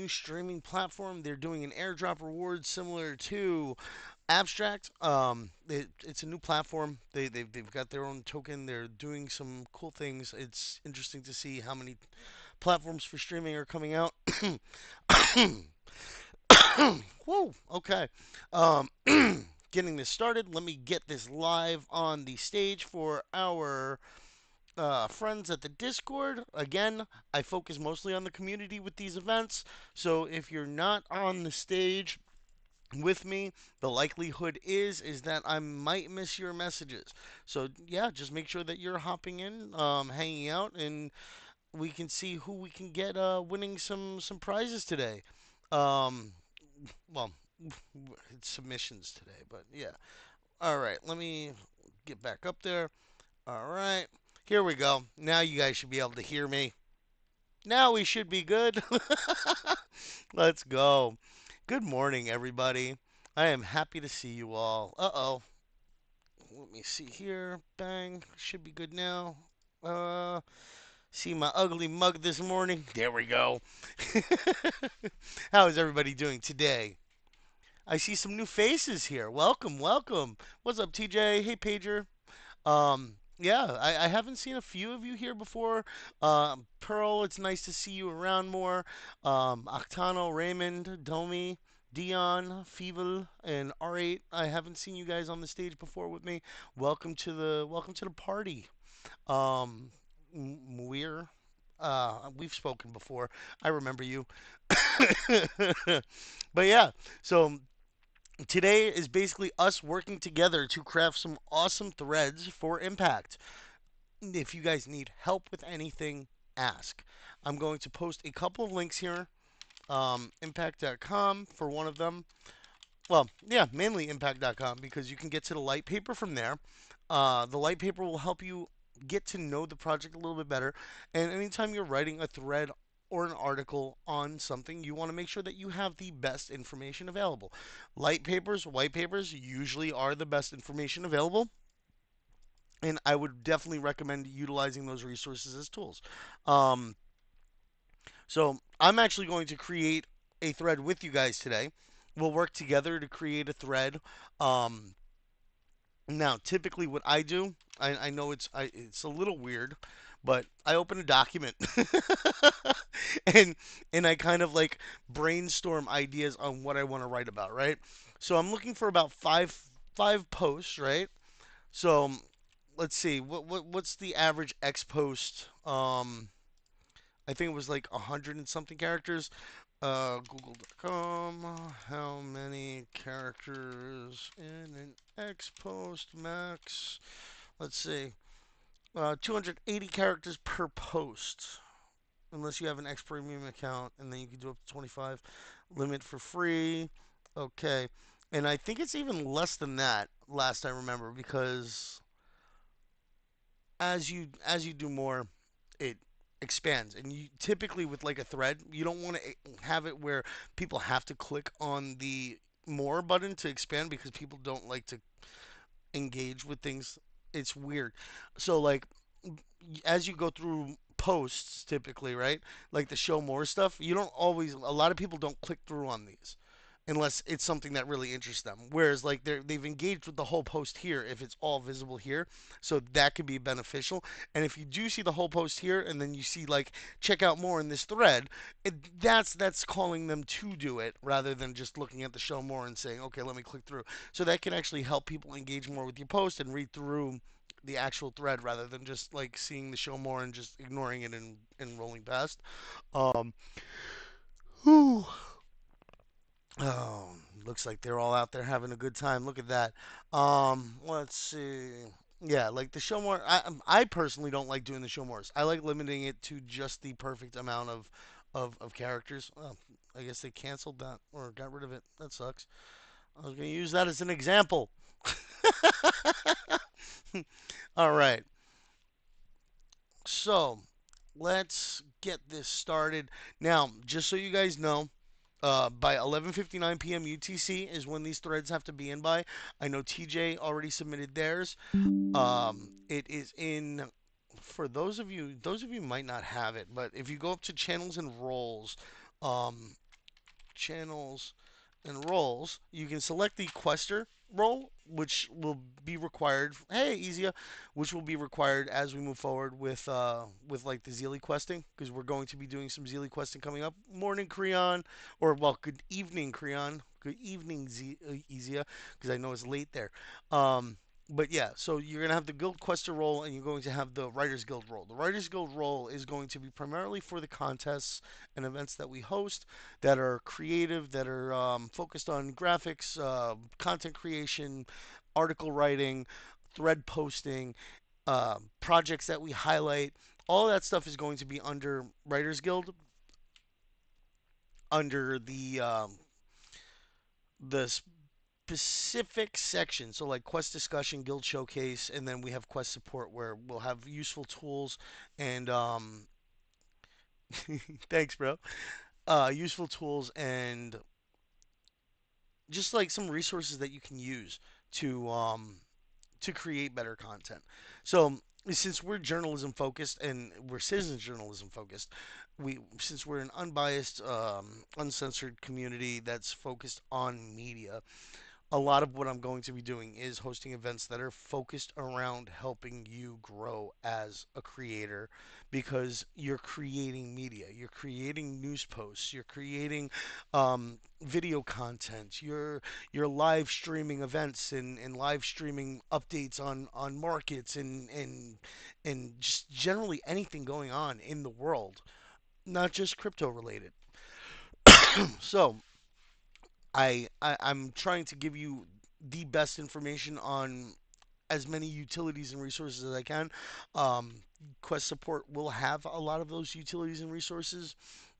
new streaming platform. They're doing an airdrop reward similar to Abstract. It's a new platform. They've got their own token. They're doing some cool things. It's interesting to see how many platforms for streaming are coming out. Whoa. Okay. Um, getting this started. Let me get this live on the stage for our friends at the Discord. Again, I focus mostly on the community with these events. So if you're not on the stage with me, the likelihood is that I might miss your messages. So yeah, just make sure that you're hopping in, hanging out, and we can see who we can get winning some prizes today. Um, well, it's submissions today, but yeah. All right, let me get back up there. All right, here we go. Now you guys should be able to hear me. Now we should be good. Let's go. Good morning, everybody. I am happy to see you all. Uh-oh. Let me see here. Bang. Should be good now. Uh, see my ugly mug this morning. There we go. How is everybody doing today? I see some new faces here. Welcome, welcome. What's up, TJ? Hey, Pager. Yeah, I haven't seen a few of you here before. Pearl, it's nice to see you around more. Octano, Raymond, Domi, Dion, Feeble, and R8. I haven't seen you guys on the stage before with me. Welcome to the party. Um, Muir, we've spoken before. I remember you. But yeah, so today is basically us working together to craft some awesome threads for Impact. If you guys need help with anything, ask. I'm going to post a couple of links here. Impact.com for one of them. Well, yeah, mainly Impact.com because you can get to the light paper from there. The light paper will help you get to know the project a little bit better. And anytime you're writing a thread or an article on something, you want to make sure that you have the best information available. Light papers, white papers usually are the best information available. And I would definitely recommend utilizing those resources as tools. Um, so I'm actually going to create a thread with you guys today. We'll work together to create a thread. Um, Now, typically, what I do, I know it's a little weird, but I open a document and and I kind of like brainstorm ideas on what I want to write about, right? So I'm looking for about five posts, right? So let's see, what's the average X post? I think it was like 100 and something characters. Google.com. How many characters in an X post max? Let's see. 280 characters per post. Unless you have an X Premium account, and then you can do up to 25. Limit for free. Okay. And I think it's even less than that, last I remember, because as you do more, it expands. And you typically with like a thread, you don't want to have it where people have to click on the more button to expand because people don't like to engage with things. It's weird. So like as you go through posts typically, right? Like the show more stuff, you don't always a lot of people don't click through on these unless it's something that really interests them. Whereas like they've engaged with the whole post here if it's all visible here, so that could be beneficial. And if you do see the whole post here and then you see like check out more in this thread, that's calling them to do it rather than just looking at the show more and saying okay let me click through. So that can actually help people engage more with your post and read through the actual thread rather than just like seeing the show more and just ignoring it and rolling past. Whew. Oh, looks like they're all out there having a good time. Look at that. Let's see. Yeah, like the show more. I personally don't like doing the show mores. I like limiting it to just the perfect amount of characters. Oh, I guess they canceled that or got rid of it. That sucks. I was gonna use that as an example. All right. So let's get this started. Now, just so you guys know, by 11:59 p.m. UTC is when these threads have to be in by. I know TJ already submitted theirs. It is in for those of you might not have it, but if you go up to channels and roles, um, channels and roles, you can select the quester role, which will be required. Hey, Easia, which will be required as we move forward with like the Zeely questing, because we're going to be doing some Zeely questing coming up. Morning, Creon, or well, good evening, Creon. Good evening, Easia, because I know it's late there. Um, but yeah, so you're gonna have the guild quester role, and you're going to have the writers guild role. The writers guild role is going to be primarily for the contests and events that we host that are creative, that are focused on graphics, content creation, article writing, thread posting, projects that we highlight. All that stuff is going to be under Writers Guild, under the specific section. So like quest discussion, guild showcase, and then we have quest support where we'll have useful tools and thanks, bro. Useful tools and just like some resources that you can use to to create better content. So since we're journalism focused and we're citizen journalism focused, we since we're an unbiased, uncensored community that's focused on media, a lot of what I'm going to be doing is hosting events that are focused around helping you grow as a creator because you're creating media, you're creating news posts, you're creating video content, you're live streaming events and live streaming updates on markets and just generally anything going on in the world, not just crypto related. So I'm trying to give you the best information on as many utilities and resources as I can. Um, Quest support will have a lot of those utilities and resources,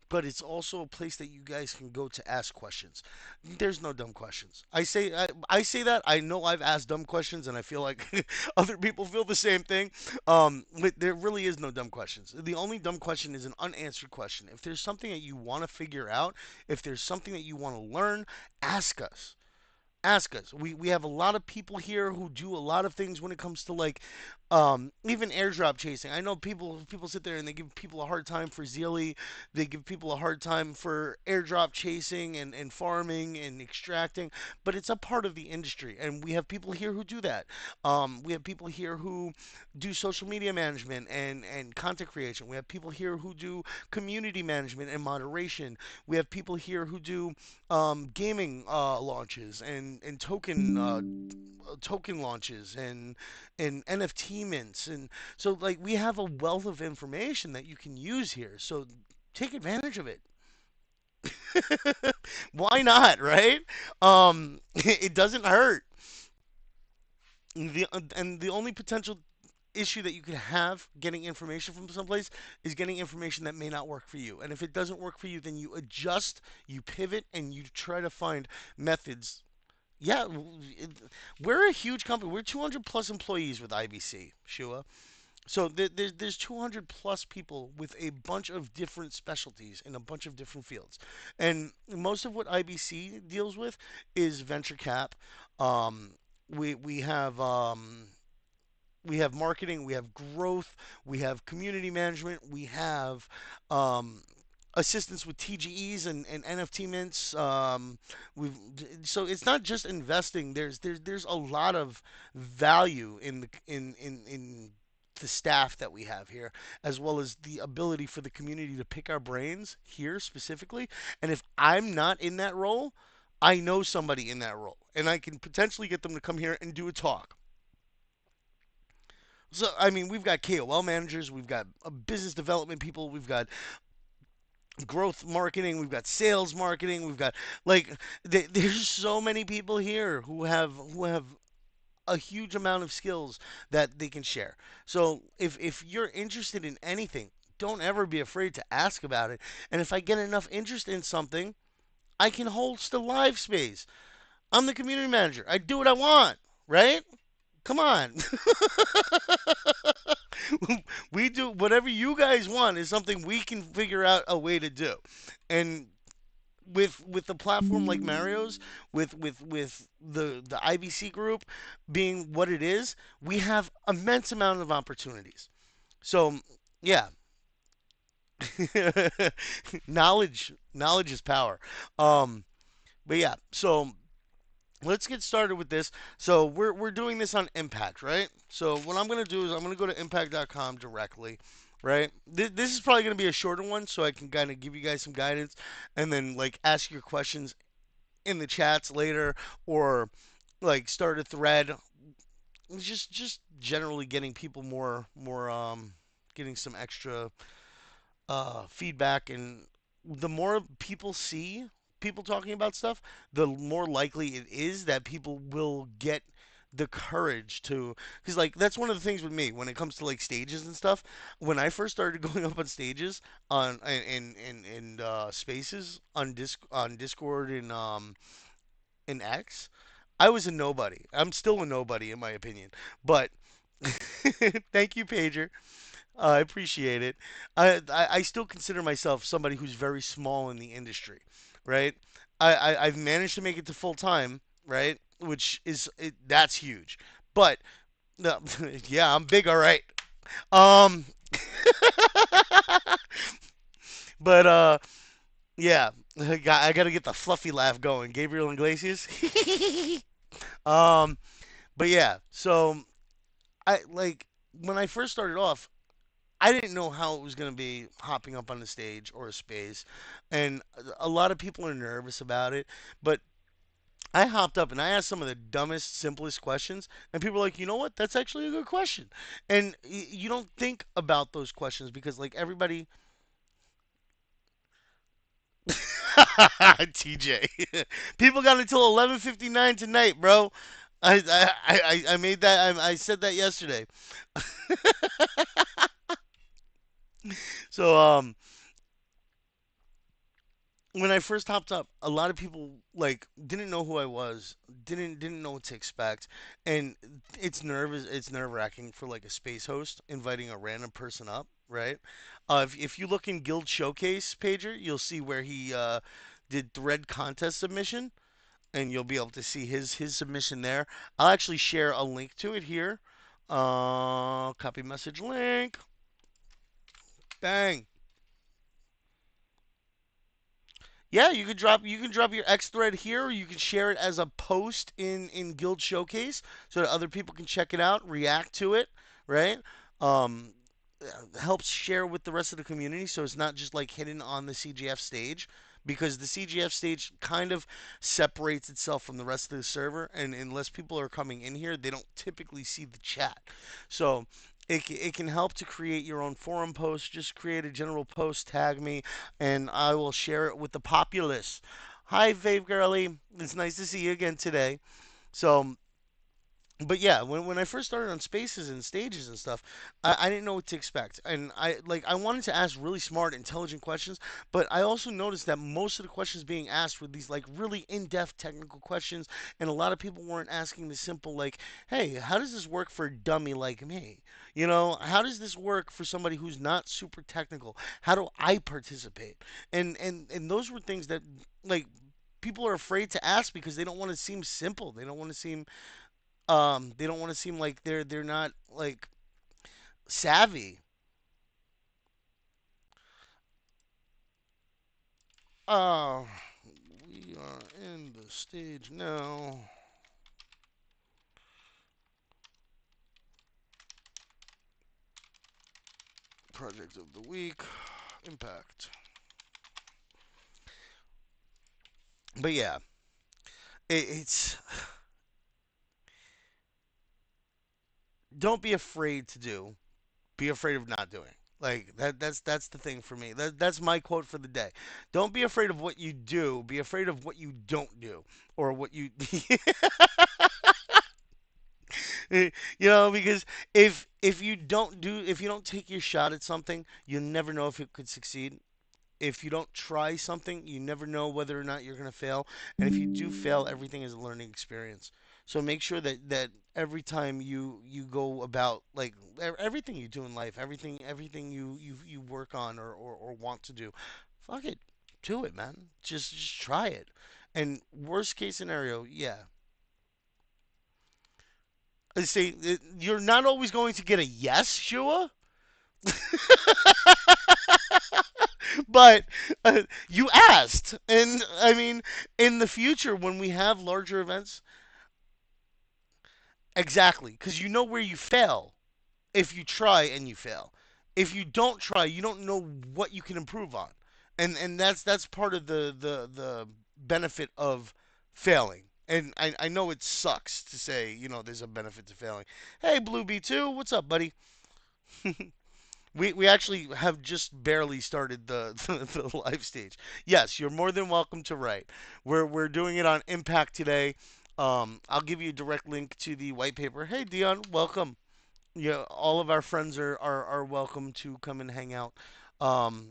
but it's also a place that you guys can go to ask questions. There's no dumb questions. I say that I know I've asked dumb questions, and I feel like other people feel the same thing. But there really is no dumb questions. The only dumb question is an unanswered question. If there's something that you want to figure out, if there's something that you want to learn, ask us. Ask us. We have a lot of people here who do a lot of things when it comes to like even airdrop chasing. I know people sit there and they give people a hard time for Zealy. They give people a hard time for airdrop chasing and farming and extracting, but it's a part of the industry and we have people here who do that. We have people here who do social media management and content creation. We have people here who do community management and moderation. We have people here who do gaming launches and token launches and NFT mints, and so like we have a wealth of information that you can use here. So take advantage of it. Why not, right? It doesn't hurt. And the only potential issue that you could have getting information from someplace is getting information that may not work for you. And if it doesn't work for you, then you adjust, you pivot, and you try to find methods. Yeah, we're a huge company. We're 200 plus employees with IBC, Shua. So there's 200 plus people with a bunch of different specialties in a bunch of different fields. And most of what IBC deals with is venture cap. Um, we we have marketing, we have growth, we have community management, we have um, assistance with TGEs and NFT mints. We've so it's not just investing. There's a lot of value in in the staff that we have here, as well as the ability for the community to pick our brains here specifically. And if I'm not in that role, I know somebody in that role, and I can potentially get them to come here and do a talk. So, I mean, we've got KOL managers, we've got business development people, we've got growth marketing, we've got sales marketing, we've got like there's so many people here who have a huge amount of skills that they can share. So, if you're interested in anything, don't ever be afraid to ask about it. And if I get enough interest in something, I can host a live space. I'm the community manager. I do what I want, right? Come on. We do whatever you guys want is something we can figure out a way to do. And with the platform like Mario's, with the IBC group being what it is, we have immense amount of opportunities. So yeah, knowledge Knowledge is power. Um, but yeah, so let's get started with this. So we're doing this on Impact, right? So what I'm gonna do is I'm gonna go to Impact.com directly, right? This is probably gonna be a shorter one, so I can kind of give you guys some guidance, and then like ask your questions in the chats later, or like start a thread. Just generally getting people more getting some extra feedback, and the more people see people talking about stuff, the more likely it is that people will get the courage to, because like that's one of the things with me when it comes to like stages and stuff. When I first started going up on stages on in spaces on Discord and in X, I was a nobody. I'm still a nobody in my opinion, but thank you, Pager. I appreciate it. I still consider myself somebody who's very small in the industry, right? I've managed to make it to full time, right? Which is that's huge. But no, yeah, I'm big, all right. Um, but yeah, I got to get the fluffy laugh going. Gabriel Iglesias. um, but yeah, so I like when I first started off, I didn't know how it was going to be hopping up on the stage or a space, and a lot of people are nervous about it. But I hopped up and I asked some of the dumbest, simplest questions, and people are like, you know what? That's actually a good question. And you don't think about those questions because, like, everybody. TJ, people got until 11:59 tonight, bro. I made that. I said that yesterday. So when I first hopped up, a lot of people like didn't know who I was, didn't know what to expect, and it's nerve wracking for like a space host inviting a random person up, right? If you look in Guild Showcase, Pager, you'll see where he did thread contest submission, and you'll be able to see his submission there. I'll actually share a link to it here. Copy message link. Bang. Yeah, you can drop your X thread here, or you can share it as a post in Guild Showcase so that other people can check it out, react to it, right? Um, Helps share with the rest of the community, so it's not just like hidden on the CGF stage. Because the CGF stage kind of separates itself from the rest of the server, and unless people are coming in here, they don't typically see the chat. So it can help to create your own forum post. Just create a general post, tag me, and I will share it with the populace. Hi, Fave Girly. It's nice to see you again today. So, but yeah, when I first started on spaces and stages and stuff, I didn't know what to expect, and I wanted to ask really smart, intelligent questions, but I also noticed that most of the questions being asked were these like really in-depth technical questions, and a lot of people weren't asking the simple like, "Hey, how does this work for a dummy like me? You know, how does this work for somebody who's not super technical? How do I participate?" And those were things that like people are afraid to ask because they don't want to seem simple. They don't want to seem like they're not like savvy. Uh, we are in the stage now. Project of the week, Impact. But yeah, it's don't be afraid to do. Be afraid of not doing. Like that's the thing for me. That's my quote for the day. Don't be afraid of what you do. Be afraid of what you don't do, or what you you know, because if you don't take your shot at something, you never know if it could succeed. If you don't try something, you never know whether or not you're going to fail. And if you do fail, everything is a learning experience. So make sure that every time you go about like everything you do in life, everything you work on or want to do, fuck it, do it, man. Just try it. And worst case scenario, yeah. I say you're not always going to get a yes, Shua. But you asked, and I mean, in the future when we have larger events, exactly, because you know where you fail if you try and you fail. If you don't try, you don't know what you can improve on, and that's part of the benefit of failing. And I know it sucks to say, there's a benefit to failing. Hey, Blue B2, what's up, buddy? We actually have just barely started the live stage. Yes, you're more than welcome to write. We're doing it on Impact today. I'll give you a direct link to the white paper. Hey, Dion, welcome. Yeah, all of our friends are welcome to come and hang out. Um,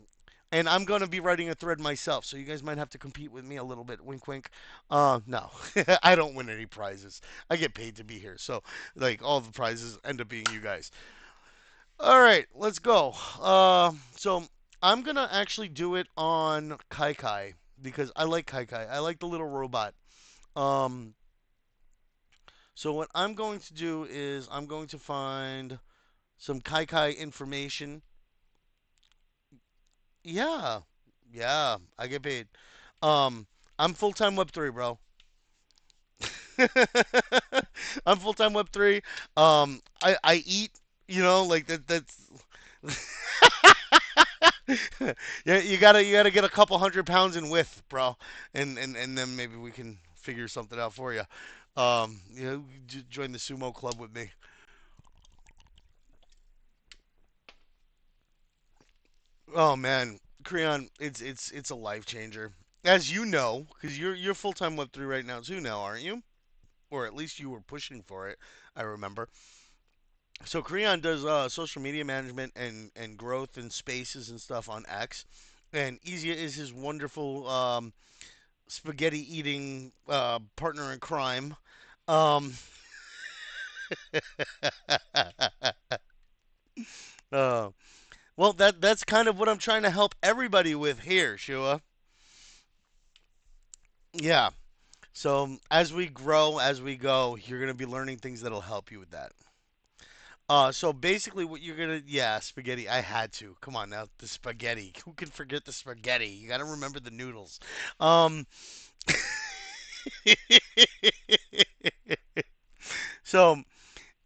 and I'm going to be writing a thread myself, so you guys might have to compete with me a little bit. Wink, wink. No, I don't win any prizes. I get paid to be here, so like all the prizes end up being you guys. All right, let's go. So I'm gonna actually do it on Kai Kai because I like Kai Kai. I like the little robot. Um, so what I'm going to do is I'm going to find some Kai Kai information. Yeah, yeah, I get paid. Um, I'm full time Web3, bro. I'm full time Web3. I eat. Like that. That's yeah. You gotta get a couple 100 pounds in width, bro, and then maybe we can figure something out for you. Join the sumo club with me. Oh man, Creon, it's a life changer, as you know, because you're full time Web3 right now too now, aren't you? Or at least you were pushing for it. I remember. So Creon does social media management and growth and spaces and stuff on X, and Ezia is his wonderful spaghetti eating partner in crime. Um, uh, well, that's kind of what I'm trying to help everybody with here, Shua. Yeah. So as we grow, as we go, you're gonna be learning things that'll help you with that. So basically, what you're gonna, yeah, spaghetti. I had to. Come on now, the spaghetti. Who can forget the spaghetti? You gotta remember the noodles. Um, so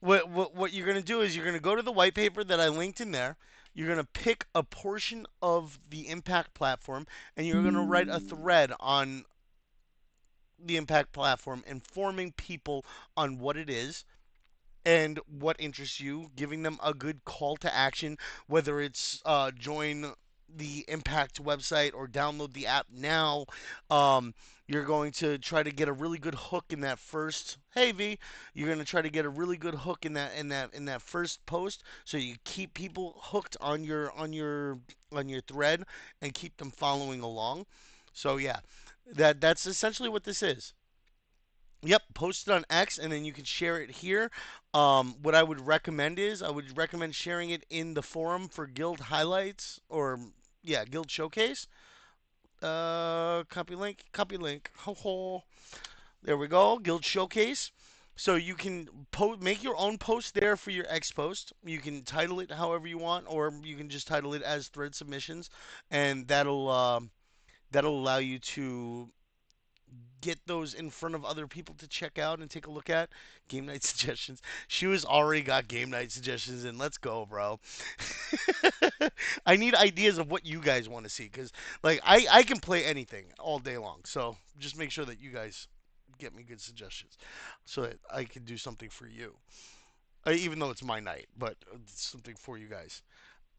what you're gonna do is you're gonna go to the white paper that I linked in there. You're gonna pick a portion of the Impact platform, and you're gonna write a thread on the Impact platform, informing people on what it is and what interests you, giving them a good call to action, whether it's join the Impact website or download the app now. Um, you're going to try to get a really good hook in that first. Hey V, you're going to try to get a really good hook in that first post, so you keep people hooked on your thread and keep them following along. So yeah, that's essentially what this is. Yep, post it on X and then you can share it here. What I would recommend is I would recommend sharing it in the forum for guild highlights or yeah, guild showcase. Copy link, copy link. Ho ho. There we go, guild showcase. So you can make your own post there for your X post. You can title it however you want, or you can just title it as thread submissions, and that'll allow you to get those in front of other people to check out and take a look at. Game night suggestions. She was already got game night suggestions, and let's go, bro. I need ideas of what you guys want to see because, like, I can play anything all day long. So just make sure that you guys get me good suggestions so that I can do something for you. Even though it's my night, but it's something for you guys.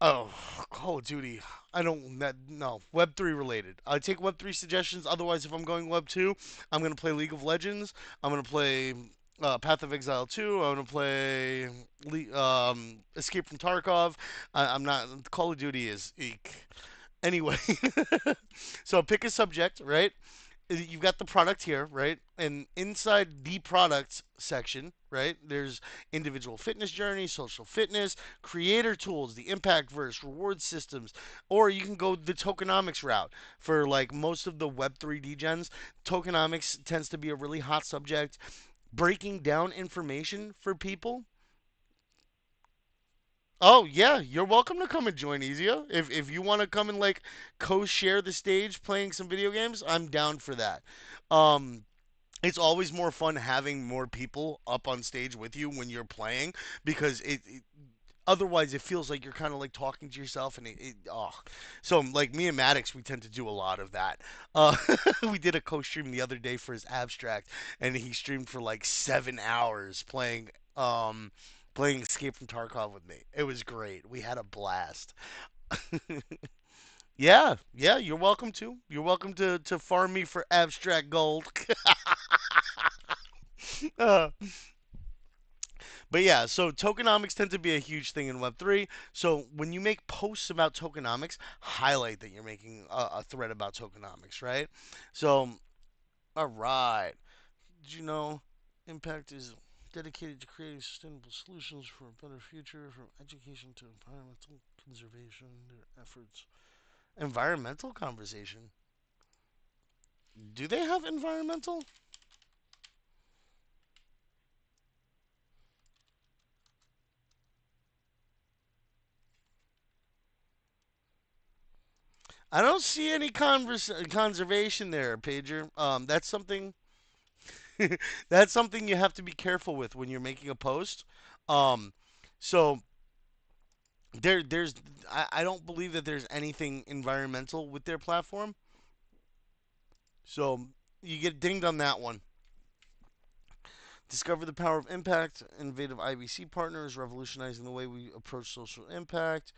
Oh, Call of Duty. I don't. No, Web3 related. I take Web3 suggestions. Otherwise, if I'm going Web2, I'm gonna play League of Legends. I'm gonna play Path of Exile 2. I'm gonna play Escape from Tarkov. I'm not. Call of Duty is eek. Anyway, so pick a subject, right? You've got the product here, right? And inside the products section, right, there's individual fitness journey, social fitness, creator tools, the impact verse, reward systems, or you can go the tokenomics route for like most of the Web3 degens. Tokenomics tends to be a really hot subject. Breaking down information for people. Oh yeah, you're welcome to come and join Ezio. If you want to come and like co-share the stage playing some video games, I'm down for that. Um, it's always more fun having more people up on stage with you when you're playing because otherwise it feels like you're kind of like talking to yourself and so like me and Maddox we tend to do a lot of that. uh we did a co-stream the other day for his abstract and he streamed for like 7 hours playing Escape from Tarkov with me. It was great. We had a blast. Yeah, you're welcome to farm me for abstract gold. uh, But yeah, so tokenomics tend to be a huge thing in Web3. So when you make posts about tokenomics, highlight that you're making a thread about tokenomics, right? So, all right. Did you know Impact is dedicated to creating sustainable solutions for a better future, from education to environmental conservation, their efforts. Environmental conversation. Do they have environmental? I don't see any conservation there, Pager. That's something that's something you have to be careful with when you're making a post. Um, so there's I don't believe that there's anything environmental with their platform. So you get dinged on that one. Discover the power of impact. Innovative IBC partners revolutionizing the way we approach social impact.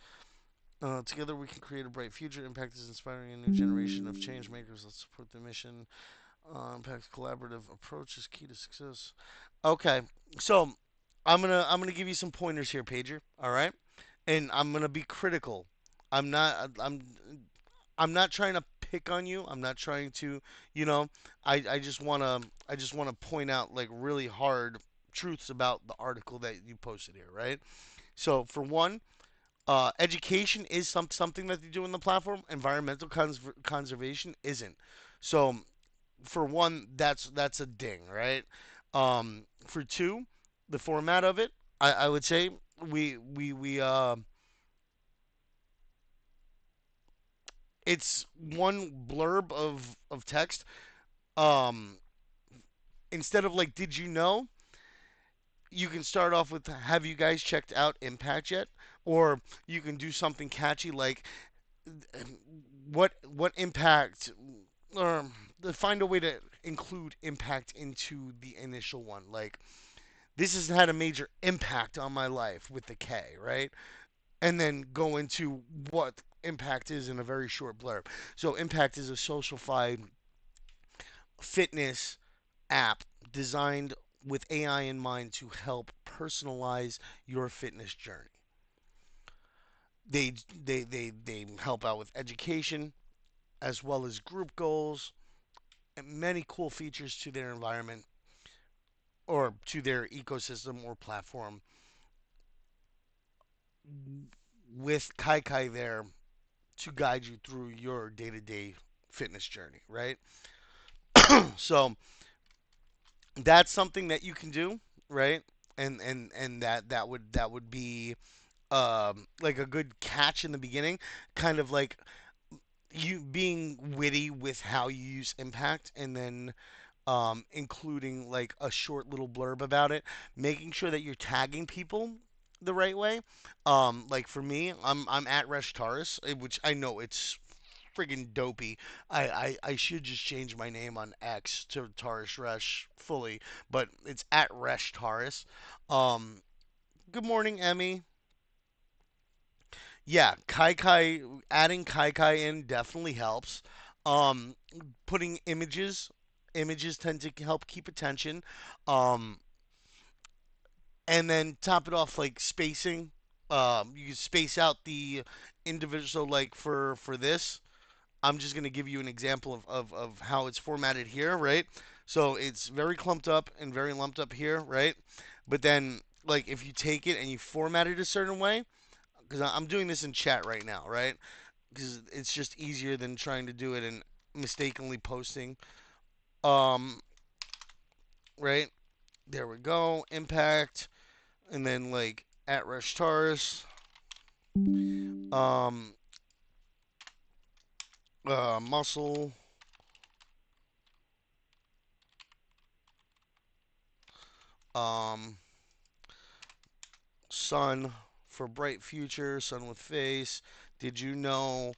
Together we can create a bright future. Impact is inspiring a new generation of change makers. Let's support the mission. Impact collaborative approach is key to success. Okay, so I'm gonna give you some pointers here, Pager. All right, and I'm gonna be critical. I'm not I'm not trying to pick on you. I'm not trying to, you know, I just wanna point out like really hard truths about the article that you posted here, right? So for one, education is something that they do in the platform. Environmental conservation isn't. So for one, that's a ding, right? For two, the format of it, I would say we it's one blurb of text. Um, Instead of like, did you know? You can start off with, have you guys checked out Impact yet? Or you can do something catchy like, what impact, or find a way to include impact into the initial one, like this has had a major impact on my life with the K, right? And then go into what Impact is in a very short blurb. So, Impact is a socialified fitness app designed with AI in mind to help personalize your fitness journey. They help out with education as well as group goals and many cool features to their environment or to their ecosystem or platform with Kai Kai there to guide you through your day-to-day fitness journey, right? So that's something that you can do, right? And that would be like a good catch in the beginning, kind of like you being witty with how you use impact, and then including like a short little blurb about it, making sure that you're tagging people the right way. Like for me, I'm at Resh Taurus, which I know it's friggin' dopey. I should just change my name on X to Taurus Resh fully, but it's at Resh Taurus. Um, Good morning, Emmy. Yeah, Kai Kai, adding Kai Kai in definitely helps. Um, Putting images tend to help keep attention. Um, and then top it off like spacing. You can space out the individual. So like for this, I'm just gonna give you an example of how it's formatted here, right? So it's very clumped up and very lumped up here, right? But then like if you take it and you format it a certain way, because I'm doing this in chat right now, right? Because it's just easier than trying to do it and mistakenly posting. Um, right there we go. Impact, and then like at Rush Taurus. Um, Muscle. Um, Sun for bright future. Sun with face. Did you know?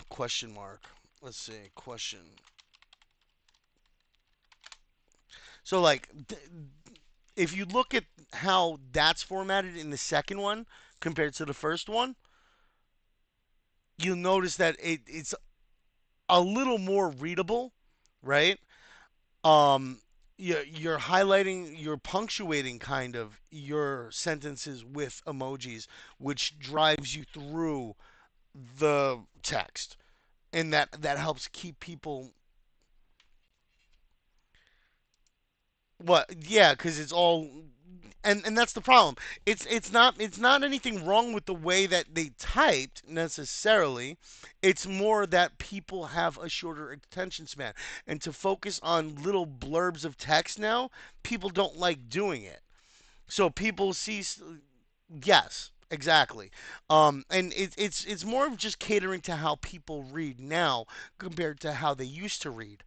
Question mark. Let's see. Question. So like, if you look at how that's formatted in the second one compared to the first one, you'll notice that it's a little more readable, right? Um, you're highlighting, you're punctuating kind of your sentences with emojis, which drives you through the text, and that helps keep people. What? Yeah, because it's all, and that's the problem. It's not anything wrong with the way that they typed necessarily. It's more that people have a shorter attention span, and to focus on little blurbs of text now, people don't like doing it. So people see. Yes, exactly. And it's more of just catering to how people read now compared to how they used to read.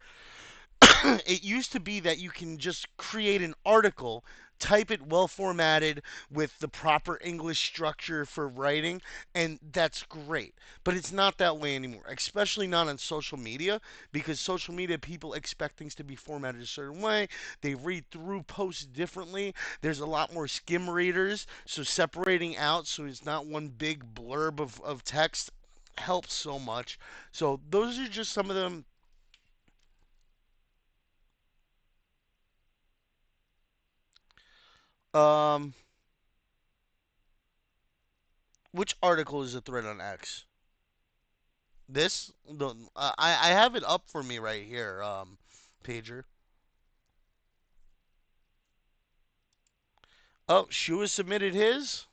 It used to be that you can just create an article, type it well formatted with the proper English structure for writing, and that's great. But it's not that way anymore, especially not on social media, because social media people expect things to be formatted a certain way. They read through posts differently. There's a lot more skim readers, so separating out so it's not one big blurb of text helps so much. So those are just some of them. Um, Which article is the thread on X? This? I have it up for me right here, pager. Oh, Shu has submitted his?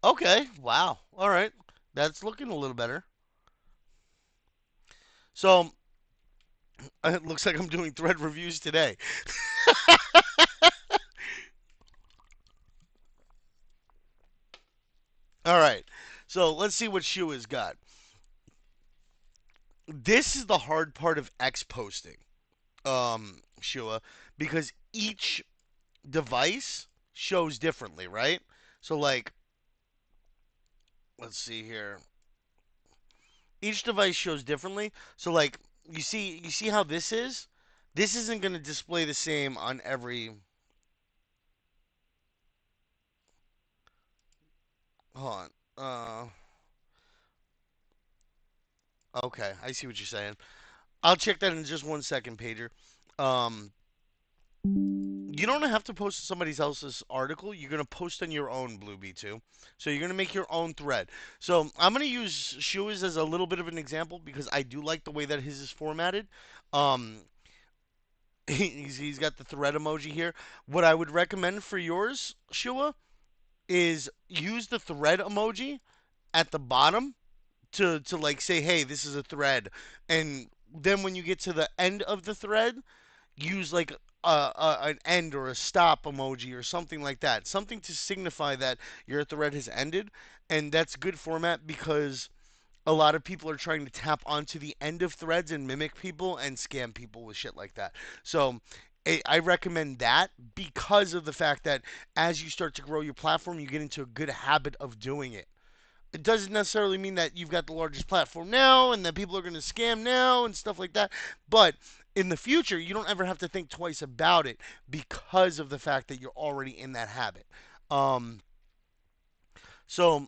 Okay, wow. All right. That's looking a little better. So, it looks like I'm doing thread reviews today. All right. So, let's see what Shu has got. This is the hard part of X posting, Shua, because each device shows differently, right? So, like, let's see here. Each device shows differently. So like you see how this is? This isn't going to display the same on every. Hold on. Okay, I see what you're saying. I'll check that in just one second, Pager. Um, you don't have to post somebody else's article. You're gonna post on your own Blue B2. So you're gonna make your own thread. So I'm gonna use Shua's as a little bit of an example because I do like the way that his is formatted. Um, he's got the thread emoji here. What I would recommend for yours, Shua, is use the thread emoji at the bottom to like say, hey, this is a thread, and then when you get to the end of the thread, use like an end or a stop emoji or something like that, something to signify that your thread has ended, and that's good format because a lot of people are trying to tap onto the end of threads and mimic people and scam people with shit like that. So I recommend that because of the fact that as you start to grow your platform, you get into a good habit of doing it. It doesn't necessarily mean that you've got the largest platform now and that people are going to scam now and stuff like that. But in the future, you don't ever have to think twice about it because of the fact that you're already in that habit. Um, so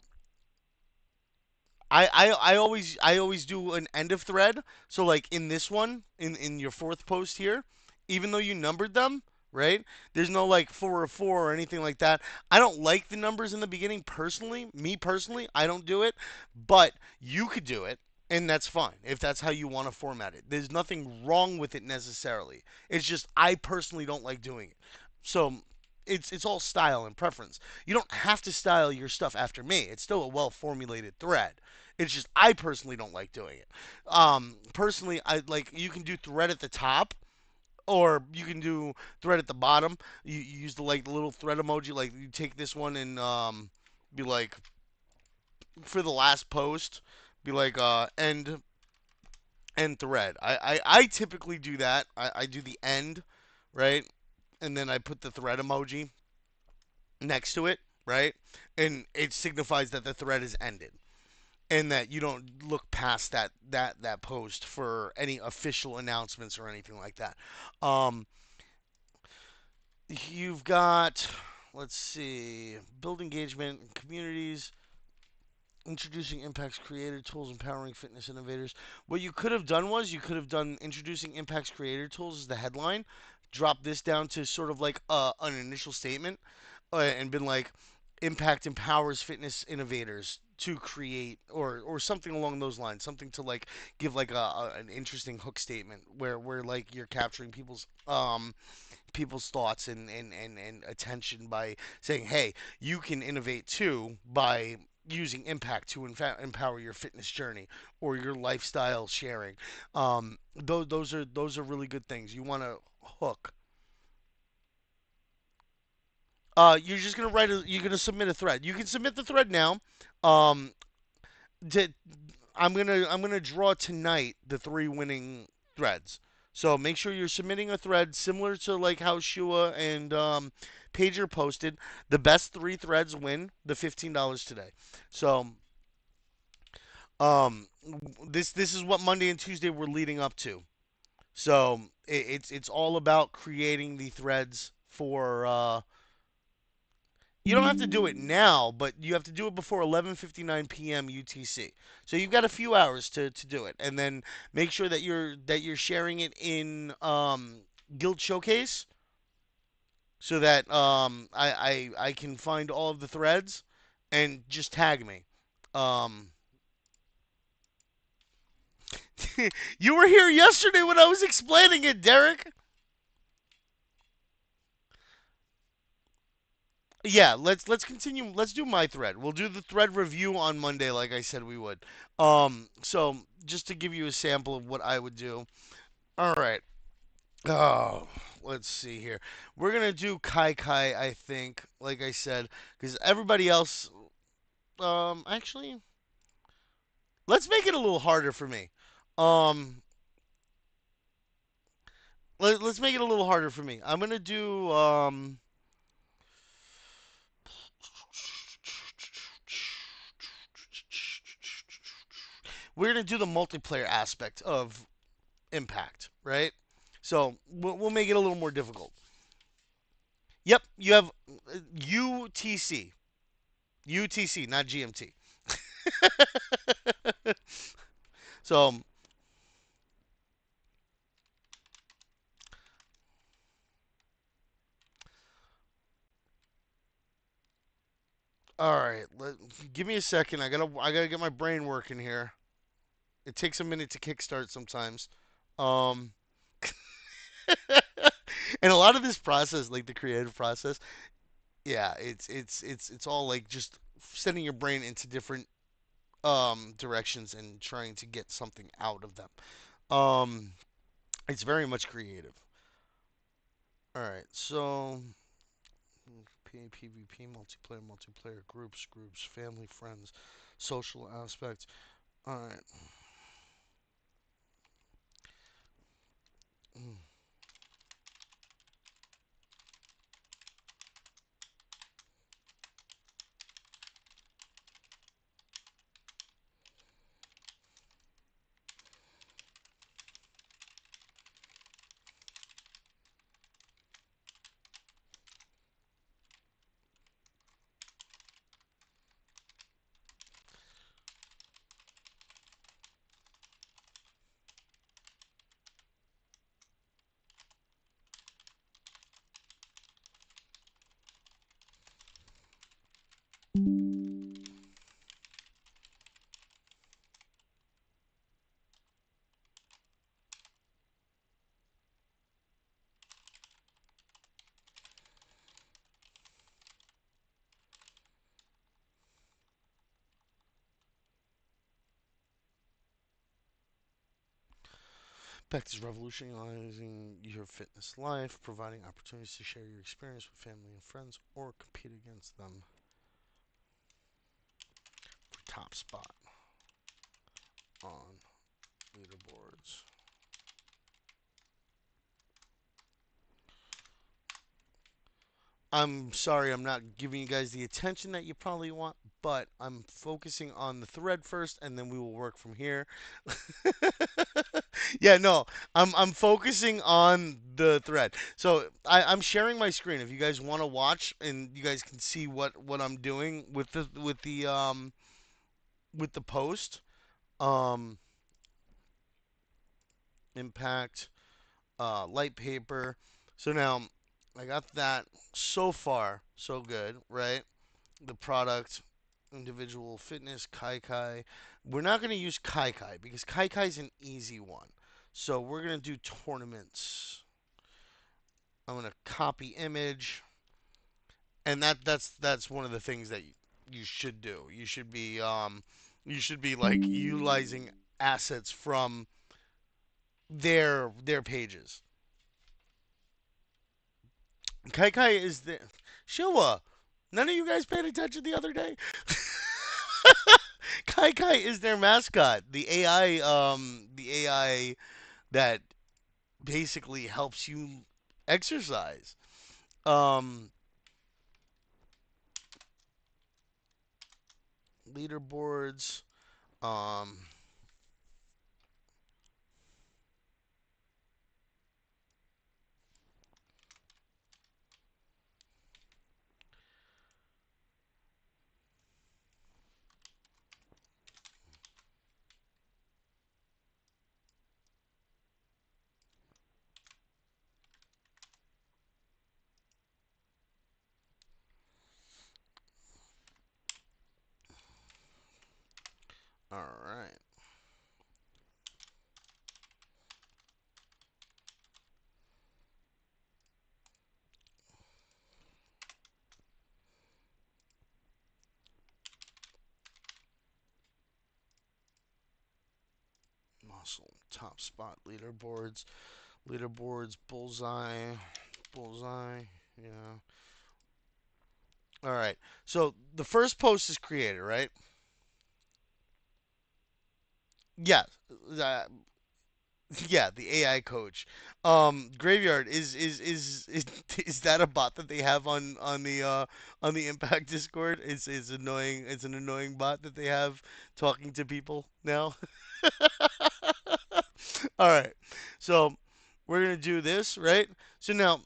I always do an end of thread. So like in this one, in your fourth post here, even though you numbered them, right? There's no like 4 or 4 or anything like that. I don't like the numbers in the beginning personally. Me personally, I don't do it, but you could do it. And that's fine if that's how you want to format it. There's nothing wrong with it necessarily. It's just I personally don't like doing it. So it's all style and preference. You don't have to style your stuff after me. It's still a well formulated thread. It's just I personally don't like doing it. Personally, I like you can do thread at the top or you can do thread at the bottom. You use the like the little thread emoji. Like you take this one and be like for the last post, be like end thread. I typically do that. I do the end, right? And then I put the thread emoji next to it, right? And it signifies that the thread is ended and that you don't look past that post for any official announcements or anything like that. Um, you've got, let's see, build engagement in communities, introducing Impact's creator tools, empowering fitness innovators. What you could have done was you could have done introducing Impact's creator tools as the headline, drop this down to sort of like an initial statement, and been like, Impact empowers fitness innovators to create or something along those lines, something to like give like an interesting hook statement where like you're capturing people's thoughts and attention by saying, hey, you can innovate too by using impact to empower your fitness journey or your lifestyle sharing. Those are really good things. You want to hook. You're just gonna you're gonna submit a thread. You can submit the thread now. Um, to, I'm gonna draw tonight the three winning threads. So make sure you're submitting a thread similar to like how Shua and Pager posted. The best three threads win the $15 today. So um, this is what Monday and Tuesday we're leading up to. So it's all about creating the threads for. You don't have to do it now, but you have to do it before 11:59 p.m. UTC. So you've got a few hours to do it, and then make sure that you're sharing it in Guild Showcase so that I can find all of the threads and just tag me. Um, you were here yesterday when I was explaining it, Derek. Yeah, let's continue. Let's do my thread. We'll do the thread review on Monday, like I said we would. So just to give you a sample of what I would do. All right. Oh, let's see here. We're gonna do Kai Kai, I think, like I said, because everybody else. Actually, let's make it a little harder for me. Um, let's make it a little harder for me. I'm gonna do. We're gonna do the multiplayer aspect of Impact, right? So we'll make it a little more difficult. Yep, you have UTC, UTC, not GMT. So, all right, give me a second. I gotta get my brain working here. It takes a minute to kickstart sometimes. Um, and a lot of this process, like the creative process, yeah, it's all like just sending your brain into different directions and trying to get something out of them. Um, it's very much creative. All right, so PvP, multiplayer, groups, family, friends, social aspects. All right. Mm. Beck is revolutionizing your fitness life, providing opportunities to share your experience with family and friends or compete against them. top spot on leaderboards. I'm sorry I'm not giving you guys the attention that you probably want, but I'm focusing on the thread first and then we will work from here. Yeah, no, I'm focusing on the thread. So I'm sharing my screen. If you guys want to watch and you guys can see what I'm doing with the post, um, impact, light paper. So now I got that so far, so good, right? The product, individual fitness, Kai Kai. We're not going to use Kai Kai because Kai Kai is an easy one. So we're going to do tournaments. I'm going to copy image, and that's one of the things that you should do. You should be like utilizing assets from their pages. Kai Kai is the Shilwa. None of you guys paid attention the other day. Kai Kai is their mascot. The AI that basically helps you exercise. Um, leaderboards. Um, all right. Muscle top spot leaderboards. Leaderboards bullseye. Bullseye. Yeah. All right. So the first post is created, right? Yeah. Uh, yeah, the AI coach. Graveyard is that a bot that they have on the Impact Discord? It's annoying. It's an annoying bot that they have talking to people now. All right. So we're gonna do this, right? So now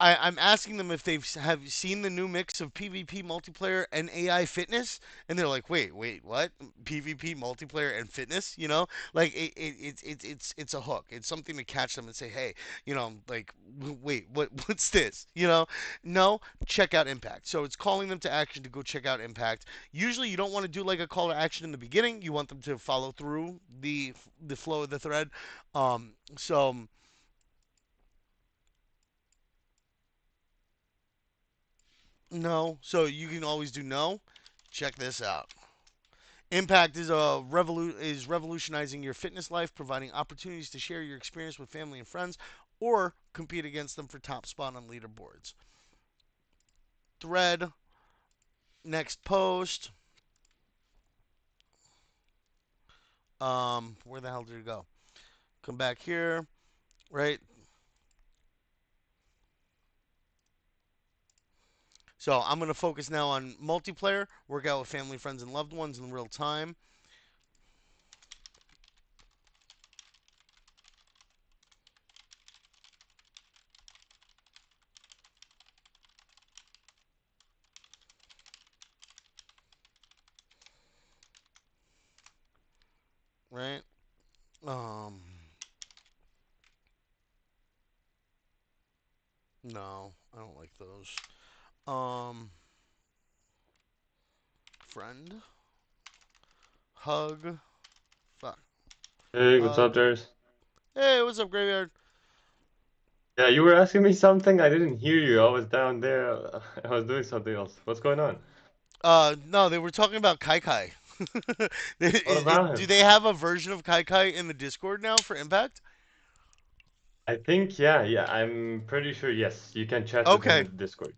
I'm asking them if they've have seen the new mix of PvP multiplayer and AI fitness, and they're like, wait, what? PvP multiplayer and fitness? You know, like it's a hook. It's something to catch them and say, hey, you know, like wait, what's this? You know, no, check out Impact. So it's calling them to action to go check out Impact. Usually, you don't want to do like a call to action in the beginning. You want them to follow through the flow of the thread. So. No, so you can always do no. Check this out. Impact is revolutionizing your fitness life, providing opportunities to share your experience with family and friends, or compete against them for top spot on leaderboards. Thread, next post. Where the hell did it go? Come back here, right? So I'm gonna focus now on multiplayer. Work out with family, friends, and loved ones in real time. Right? Um, no, I don't like those. Um, friend, hug, fuck, Hey, what's up, hug. Darius? Hey, what's up, Graveyard? Yeah, you were asking me something. I didn't hear you. I was down there. I was doing something else. What's going on? No, they were talking about Kai Kai. What about Do him? they have a version of Kai Kai in the Discord now for Impact? I think, yeah, I'm pretty sure, yes. You can chat with him Okay, in the Discord.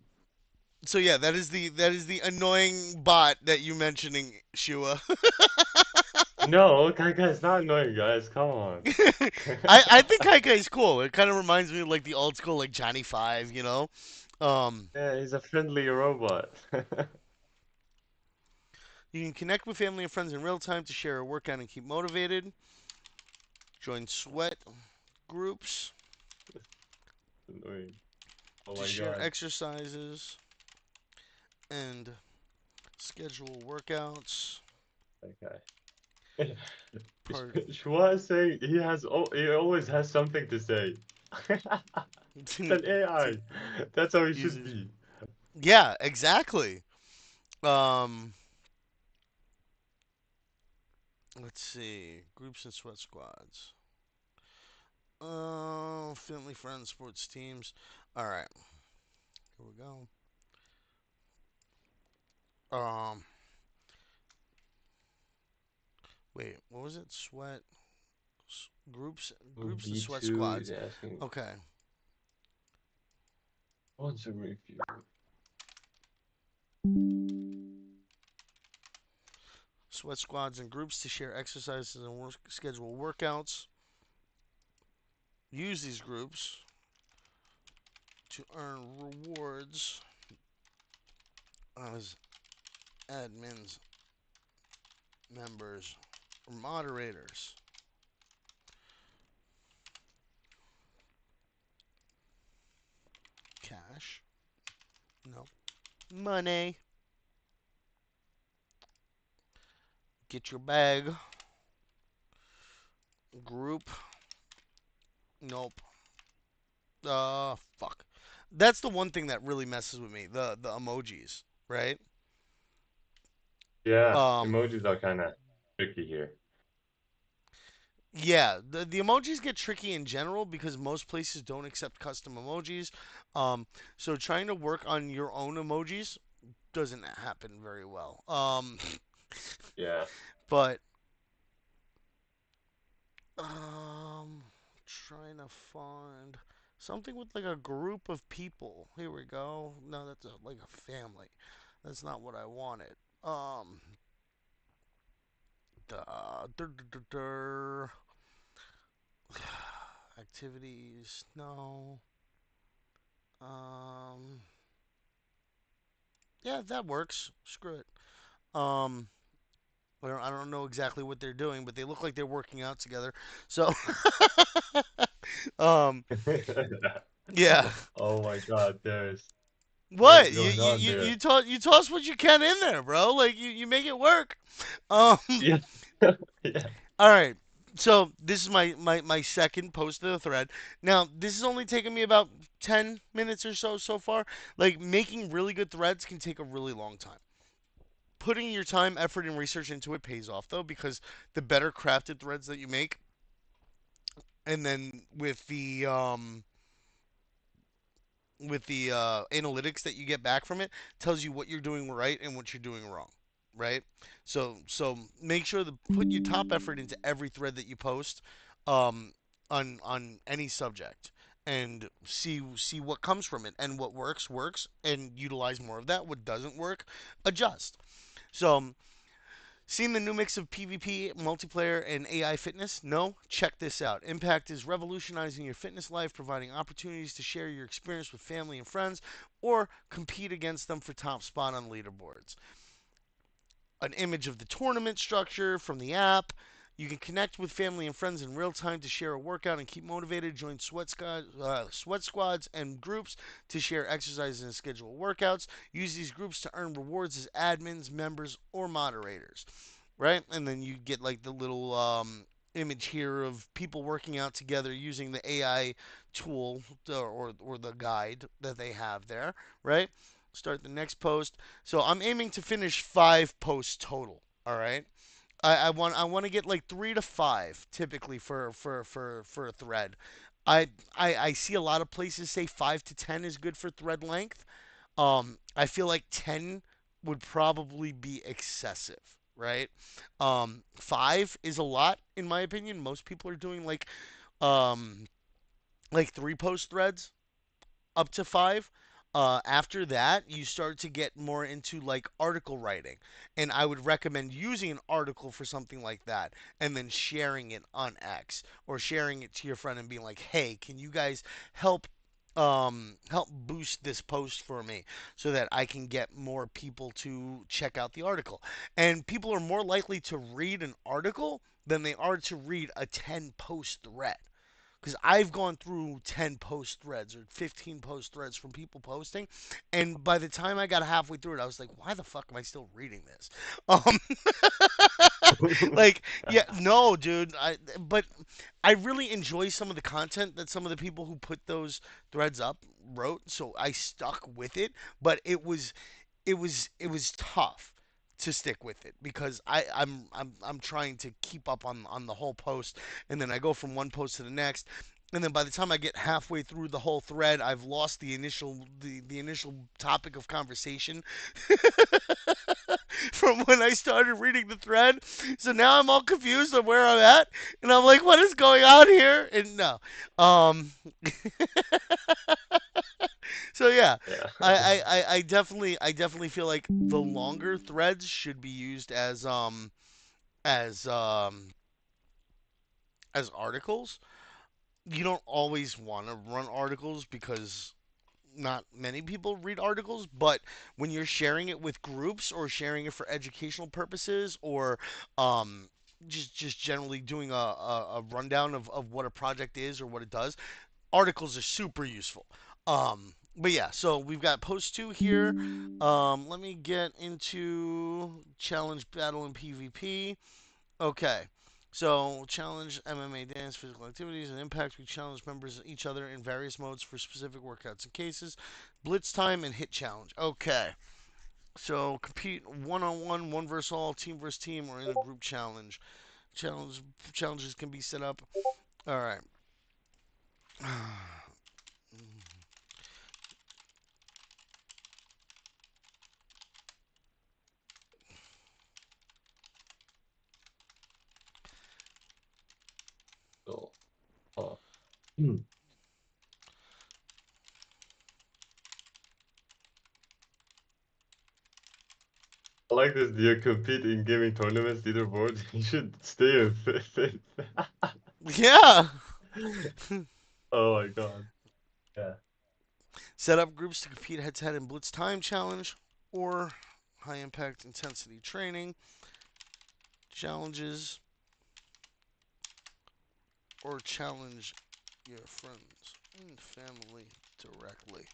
So yeah, that is the annoying bot that you mentioning, Shua. No, Kaika is not annoying, guys. Come on. I think Kaika is cool. It kind of reminds me of like the old school like Johnny Five, you know. Um, Yeah, he's a friendly robot. you can connect with family and friends in real time to share a workout and keep motivated. Join sweat groups Annoying. Oh to my share god. exercises and schedule workouts. Okay. Part Shua is saying he always has something to say. It's an to AI. That's how he should users. be. Yeah, exactly. Um, let's see. Groups and sweat squads. Family, friends, sports teams. All right, here we go. Um, wait, what was it? Sweat groups and sweat B2 is squads. asking Okay, what's a review? sweat squads and groups to share exercises and schedule workouts. Use these groups to earn rewards as admins, members, or moderators. Cash. No. Money. Get your bag. Group. Nope. Fuck. That's the one thing that really messes with me. The emojis, right? Yeah, Um, emojis are kind of tricky here. yeah, the emojis get tricky in general because most places don't accept custom emojis. Um, so trying to work on your own emojis doesn't happen very well. Yeah. But um, trying to find something with like a group of people. Here we go. No, that's like a family. That's not what I wanted. Um, activities. No. Um, yeah, that works. Screw it. Um, I don't know exactly what they're doing, but they look like they're working out together. So, um, yeah. Oh my God, there's What going on there. you toss what you can in there, bro. Like you make it work. Um, Yeah. Yeah. all right. So this is my second post of the thread. Now this has only taken me about 10 minutes or so far. Like making really good threads can take a really long time. Putting your time, effort, and research into it pays off though, because the better crafted threads that you make, and then with the analytics that you get back from it, tells you what you're doing right and what you're doing wrong, right? So make sure to put your top effort into every thread that you post, um, on any subject, and see what comes from it, and what works, and utilize more of that. What doesn't work, adjust. So seen the new mix of PvP, multiplayer, and AI fitness? No? Check this out. Impakt is revolutionizing your fitness life, providing opportunities to share your experience with family and friends, or compete against them for top spot on leaderboards. An image of the tournament structure from the app. You can connect with family and friends in real time to share a workout and keep motivated. Join sweat squads and groups to share exercises and schedule workouts. Use these groups to earn rewards as admins, members, or moderators, right? And then you get like the little image here of people working out together using the AI tool, or the guide that they have there, right? Start the next post. So I'm aiming to finish 5 posts total. All right. I want to get like 3 to 5 typically for a thread. I see a lot of places say 5 to 10 is good for thread length. I feel like 10 would probably be excessive, right? 5 is a lot in my opinion. Most people are doing um like 3 post threads up to 5. After that, you start to get more into like article writing. And I would recommend using an article for something like that and then sharing it on X or sharing it to your friend and being like, hey, can you guys help help boost this post for me so that I can get more people to check out the article. And people are more likely to read an article than they are to read a 10 post thread. Because I've gone through 10 post threads or 15 post threads from people posting, and by the time I got halfway through it, I was like, why the fuck am I still reading this? Um, like, yeah, no, dude. But I really enjoy some of the content that some of the people who put those threads up wrote, so I stuck with it. But it was tough to stick with it because I'm trying to keep up on the whole post, and then I go from one post to the next, and then by the time I get halfway through the whole thread, I've lost the initial topic of conversation from when I started reading the thread. So now I'm all confused on where I'm at, and I'm like, what is going on here? And no, um, so yeah, Yeah. I definitely feel like the longer threads should be used as as articles. You don't always want to run articles because not many people read articles, but when you're sharing it with groups or sharing it for educational purposes or um just generally doing a rundown of what a project is or what it does, articles are super useful. But yeah, so we've got post two here. Let me get into challenge battle and PvP. Okay. So, challenge MMA dance, physical activities, and impact. We challenge members each other in various modes for specific workouts and cases. Blitz time and hit challenge. Okay. So, compete one on one, one versus all, team versus team, or in a group challenge. Challenge challenges can be set up. All right. So, oh. Hmm. I like this. Do you compete in gaming tournaments, leaderboard? You should stay in fifth. Yeah. Oh my god. Yeah. Set up groups to compete head to head in Blitz time challenge or high impact intensity training challenges or challenge your friends and family directly.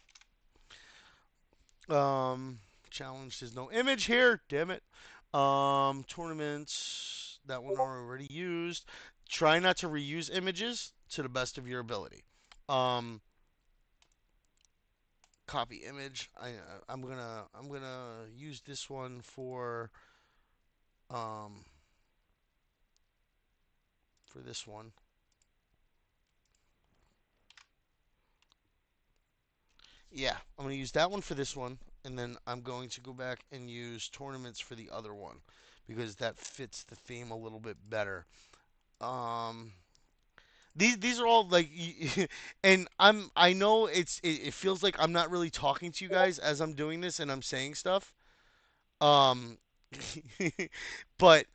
Um, challenge. There's no image here. Damn it. Tournaments. That one are already used. Try not to reuse images to the best of your ability. Um, copy image. I'm gonna use this one um for this one. Yeah, I'm gonna use that one for this one, and then I'm going to go back and use tournaments for the other one because that fits the theme a little bit better. Um, these are all like, and I know it feels like I'm not really talking to you guys as I'm doing this and I'm saying stuff. Um, but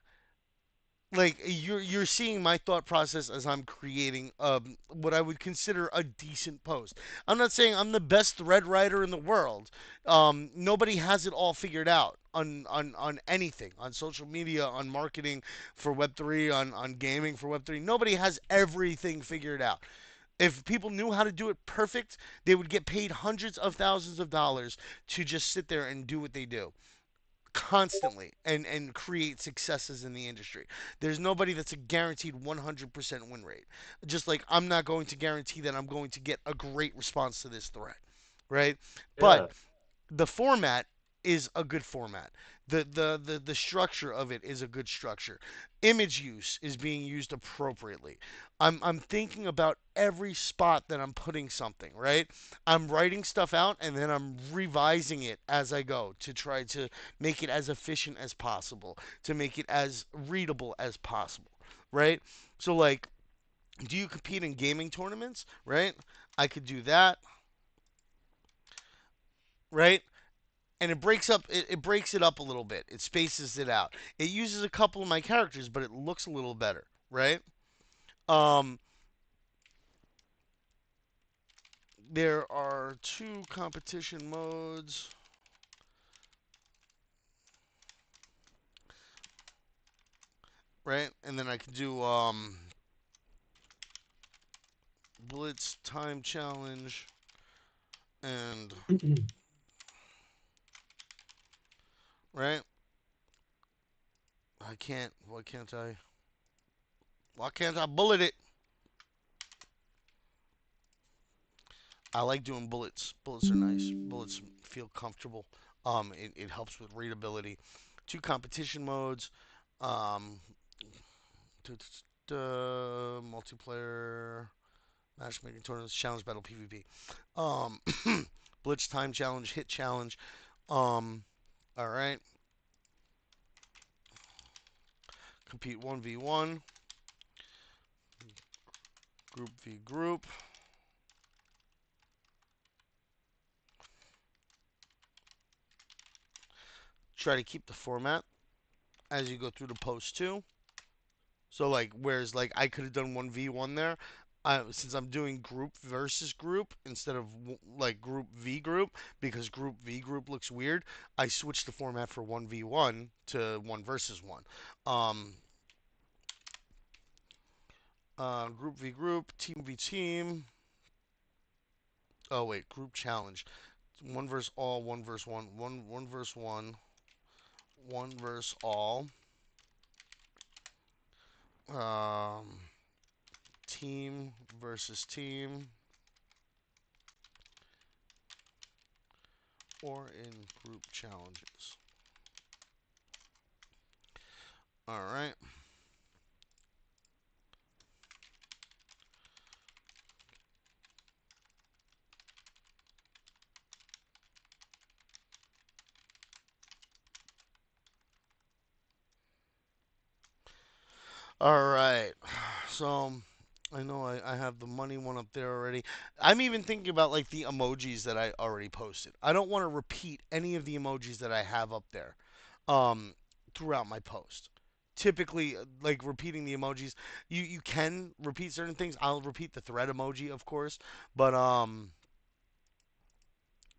like you're seeing my thought process as I'm creating what I would consider a decent post. I'm not saying I'm the best thread writer in the world. Nobody has it all figured out on anything, on social media, on marketing for Web3, on gaming for Web3. Nobody has everything figured out. If people knew how to do it perfect, they would get paid hundreds of thousands of dollars to just sit there and do what they do constantly and create successes in the industry. There's nobody that's a guaranteed 100% win rate. Just like I'm not going to guarantee that I'm going to get a great response to this threat, right? But Yeah. the format is a good format. The structure of it is a good structure. Image use is being used appropriately. I'm thinking about every spot that I'm putting something, right? I'm writing stuff out and then I'm revising it as I go to try to make it as efficient as possible, to make it as readable as possible, right? So like, do you compete in gaming tournaments, right? I could do that. right? And it breaks it up a little bit. It spaces it out. It uses a couple of my characters, but it looks a little better, right? Um, there are two competition modes, right? And then I can do Blitz time challenge and right. I can't. Why can't I? Why can't I bullet it? I like doing bullets. Bullets are nice. Bullets feel comfortable. It helps with readability. Two competition modes. Um, multiplayer, matchmaking tournaments, challenge battle, PvP. Um, Blitz time challenge, hit challenge. Um, all right. Compete 1v1, group v group. Try to keep the format as you go through the post too. So like, whereas like I could have done 1v1 there, since I'm doing group versus group instead of like group v group because group v group looks weird, I switched the format for 1v1 to one versus one. Um, Group v group, team v team. Oh wait, group challenge. One versus all, one versus one, one versus one, one versus all. Um, Team versus team, or in group challenges. All right. All right. So I know I have the money one up there already. I'm even thinking about like the emojis that I already posted. I don't want to repeat any of the emojis that I have up there um, throughout my post. Typically, like repeating the emojis, you can repeat certain things. I'll repeat the thread emoji, of course, but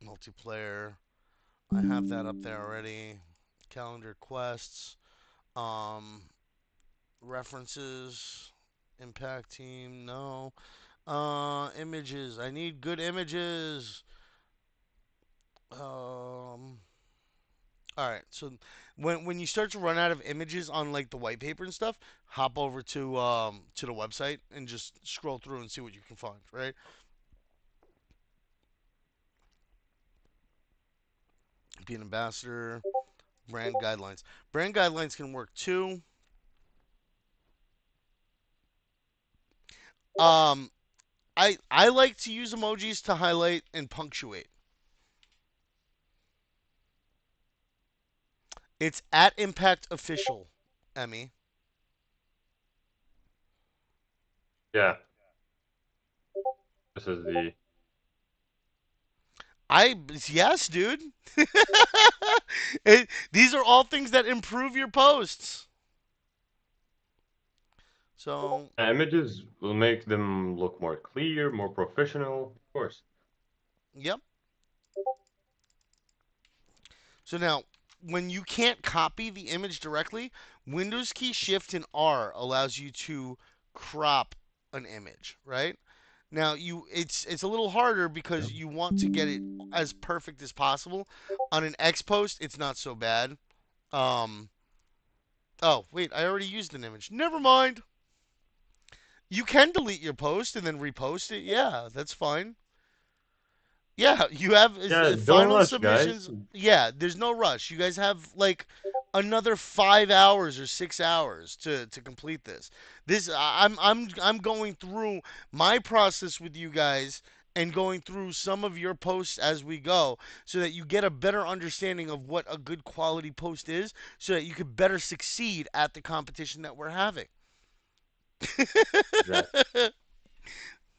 multiplayer, I have that up there already. Calendar quests, um, references, impact team, no. Images. I need good images. All right. So when you start to run out of images on like the white paper and stuff, hop over to the website and just scroll through and see what you can find. Right. Be an ambassador. Brand guidelines. Brand guidelines can work too. Um, I like to use emojis to highlight and punctuate. It's at Impact Official, Emmy. Yeah, this is the I yes, dude. These are all things that improve your posts. So, images will make them look more clear, more professional, of course. yep. So now, when you can't copy the image directly, Windows key Shift and R allows you to crop an image, right? Now, it's a little harder because you want to get it as perfect as possible. On an X post, it's not so bad. Um, oh, wait, I already used an image. Never mind. You can delete your post and then repost it. Yeah, that's fine. Yeah, you have Yeah, don't final rush, guys. submissions. Yeah, there's no rush. You guys have like another 5 hours or 6 hours to complete this. I'm going through my process with you guys and going through some of your posts as we go so that you get a better understanding of what a good quality post is so that you can better succeed at the competition that we're having. Exactly.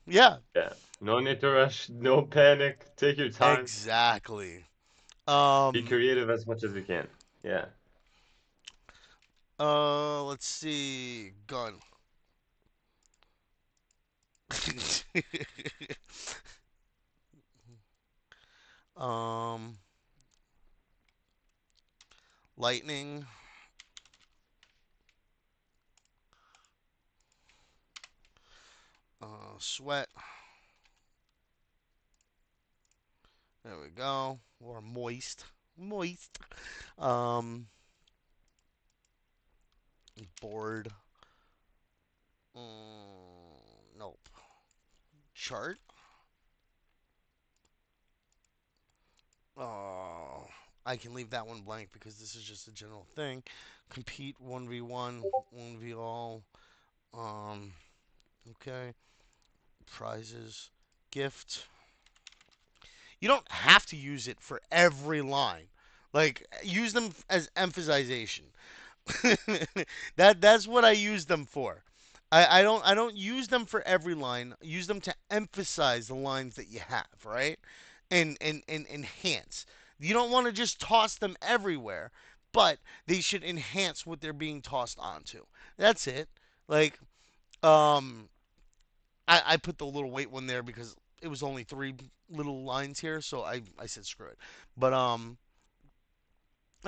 Yeah, Yeah. No need to rush, no panic. Take your time. exactly. Be Um, creative as much as you can. Yeah. let's see. Gun. um, lightning. Sweat. There we go. Or moist. Moist. Um, bored. Nope. Chart. Oh, I can leave that one blank because this is just a general thing. Compete 1v1, 1v all. Um, okay. Prizes. Gift. You don't have to use it for every line. Like use them as emphasization. That's what I use them for. I don't use them for every line. Use them to emphasize the lines that you have, right? And enhance. You don't want to just toss them everywhere, but they should enhance what they're being tossed onto. That's it. Like um I put the little weight one there because it was only three little lines here, so I said screw it. But all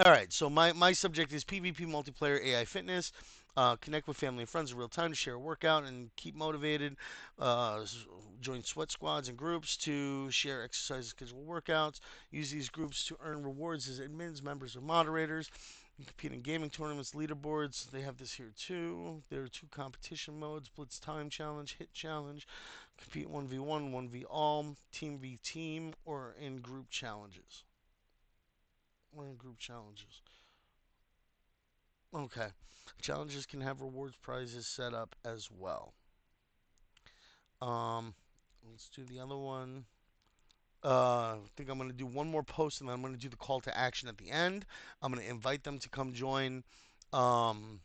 right, so my subject is PvP multiplayer AI fitness. Connect with family and friends in real time to share a workout and keep motivated. Join sweat squads and groups to share exercise schedule workouts. Use these groups to earn rewards as admins, members, or moderators. You compete in gaming tournaments, leaderboards. They have this here too. There are two competition modes: Blitz Time Challenge, Hit Challenge. Compete 1v1, 1v all, team v team, or in group challenges. Or in group challenges. Okay. Challenges can have rewards prizes set up as well. Um, let's do the other one. I think I'm gonna do one more post and then I'm gonna do the call to action at the end. I'm gonna invite them to come join. Um,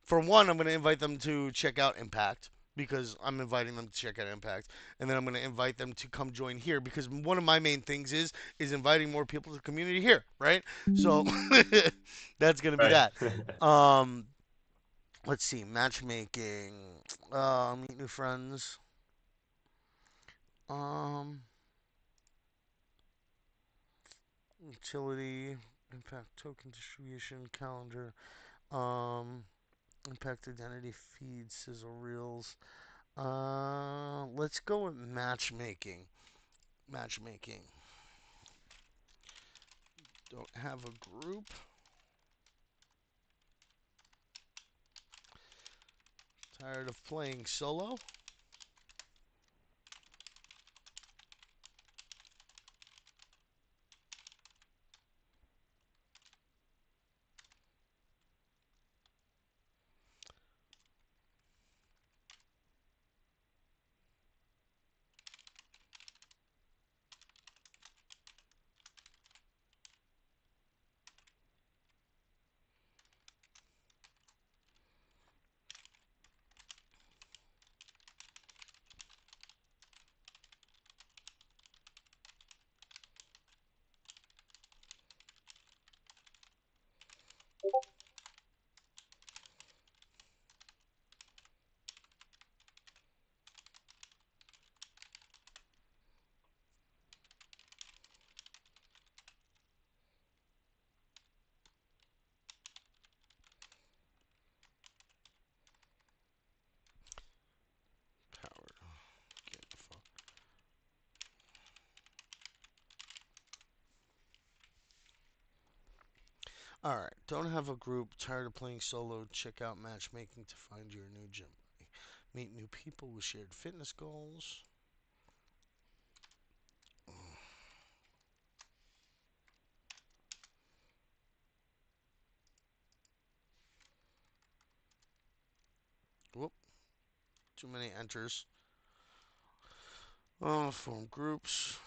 for one, I'm gonna invite them to check out Impact because I'm inviting them to check out Impact, and then I'm gonna invite them to come join here because one of my main things is inviting more people to the community here, right? So that's gonna be Right. that. Um, let's see, matchmaking. Meet new friends. Um, utility, impact token distribution, calendar. Um, impact identity feed, sizzle reels. Let's go with matchmaking. Matchmaking. Don't have a group. Tired of playing solo. Power. Get the fuck. All right. Don't have a group. Tired of playing solo. Check out matchmaking to find your new gym. Meet new people with shared fitness goals. Whoop. Too many enters. Form groups.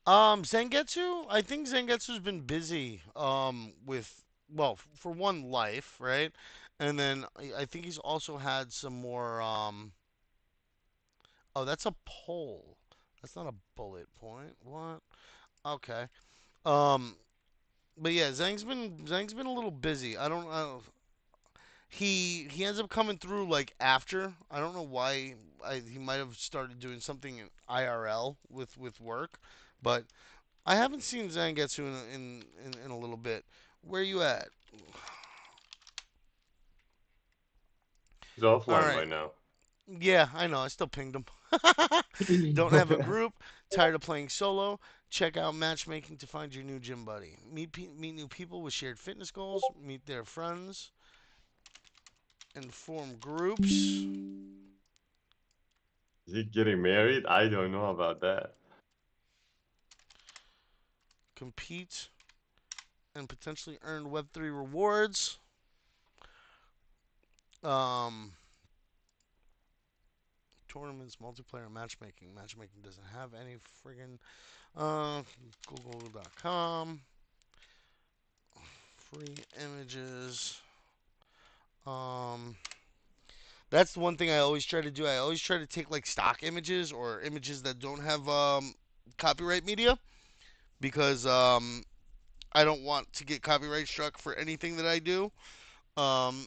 Zangetsu, I think Zangetsu's been busy with, well, for one, life, right? And then I think he's also had some more oh, that's a pole. That's not a bullet point. What? Okay. Um but yeah, Zhang's been a little busy. I don't he ends up coming through like after. I don't know why. He might have started doing something in IRL with work, but I haven't seen Zangetsu in a little bit. Where you at? He's All offline right. right now. Yeah, I know. I still pinged him. Don't have a group. Tired of playing solo. Check out matchmaking to find your new gym buddy. Meet new people with shared fitness goals. Meet their friends and form groups. Is he getting married? I don't know about that. Compete and potentially earn Web3 rewards. Um, Tournaments, multiplayer, matchmaking. Matchmaking doesn't have any friggin' uh, Google.com. Free images. Um, that's the one thing I always try to do. I always try to take like stock images or images that don't have copyright media because I don't want to get copyright struck for anything that I do. Um,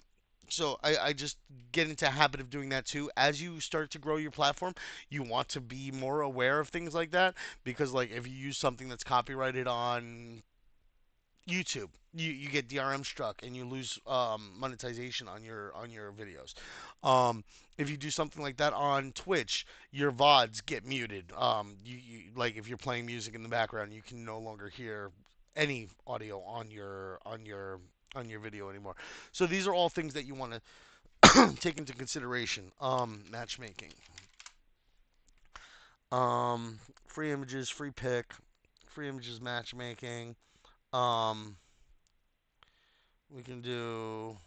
so I just get into a habit of doing that too. As you start to grow your platform, you want to be more aware of things like that because like if you use something that's copyrighted on YouTube, you get DRM struck and you lose monetization on your videos. Um, if you do something like that on Twitch, your VODs get muted. You like if you're playing music in the background, you can no longer hear any audio on your video anymore. So these are all things that you want to take into consideration. Matchmaking, free images, free pick, free images matchmaking. Um, we can do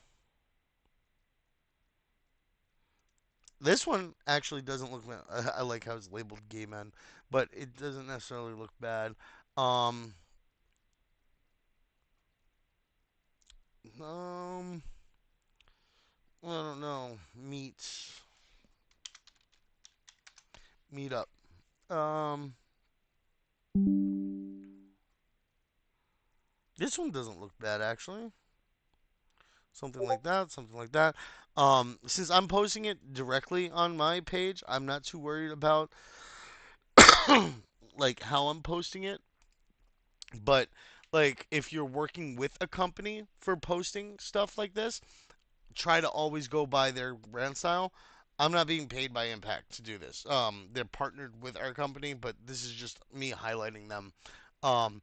this one. Actually, doesn't look bad. I like how it's labeled gay men, but it doesn't necessarily look bad. Um, um, I don't know. Meet up. Um, this one doesn't look bad actually. Something like that. Something like that. Since I'm posting it directly on my page, I'm not too worried about like how I'm posting it. But like if you're working with a company for posting stuff like this, try to always go by their brand style. I'm not being paid by Impakt to do this. They're partnered with our company, but this is just me highlighting them. Um,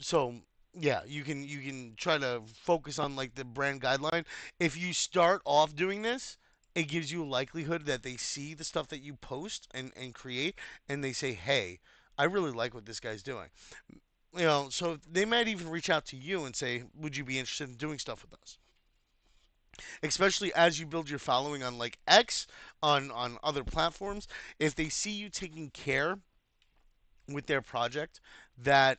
so yeah, you can try to focus on like the brand guideline. If you start off doing this, it gives you a likelihood that they see the stuff that you post and create, and they say, "Hey, I really like what this guy's doing." So they might even reach out to you and say, "Would you be interested in doing stuff with us?" Especially as you build your following on like X, on other platforms. If they see you taking care with their project that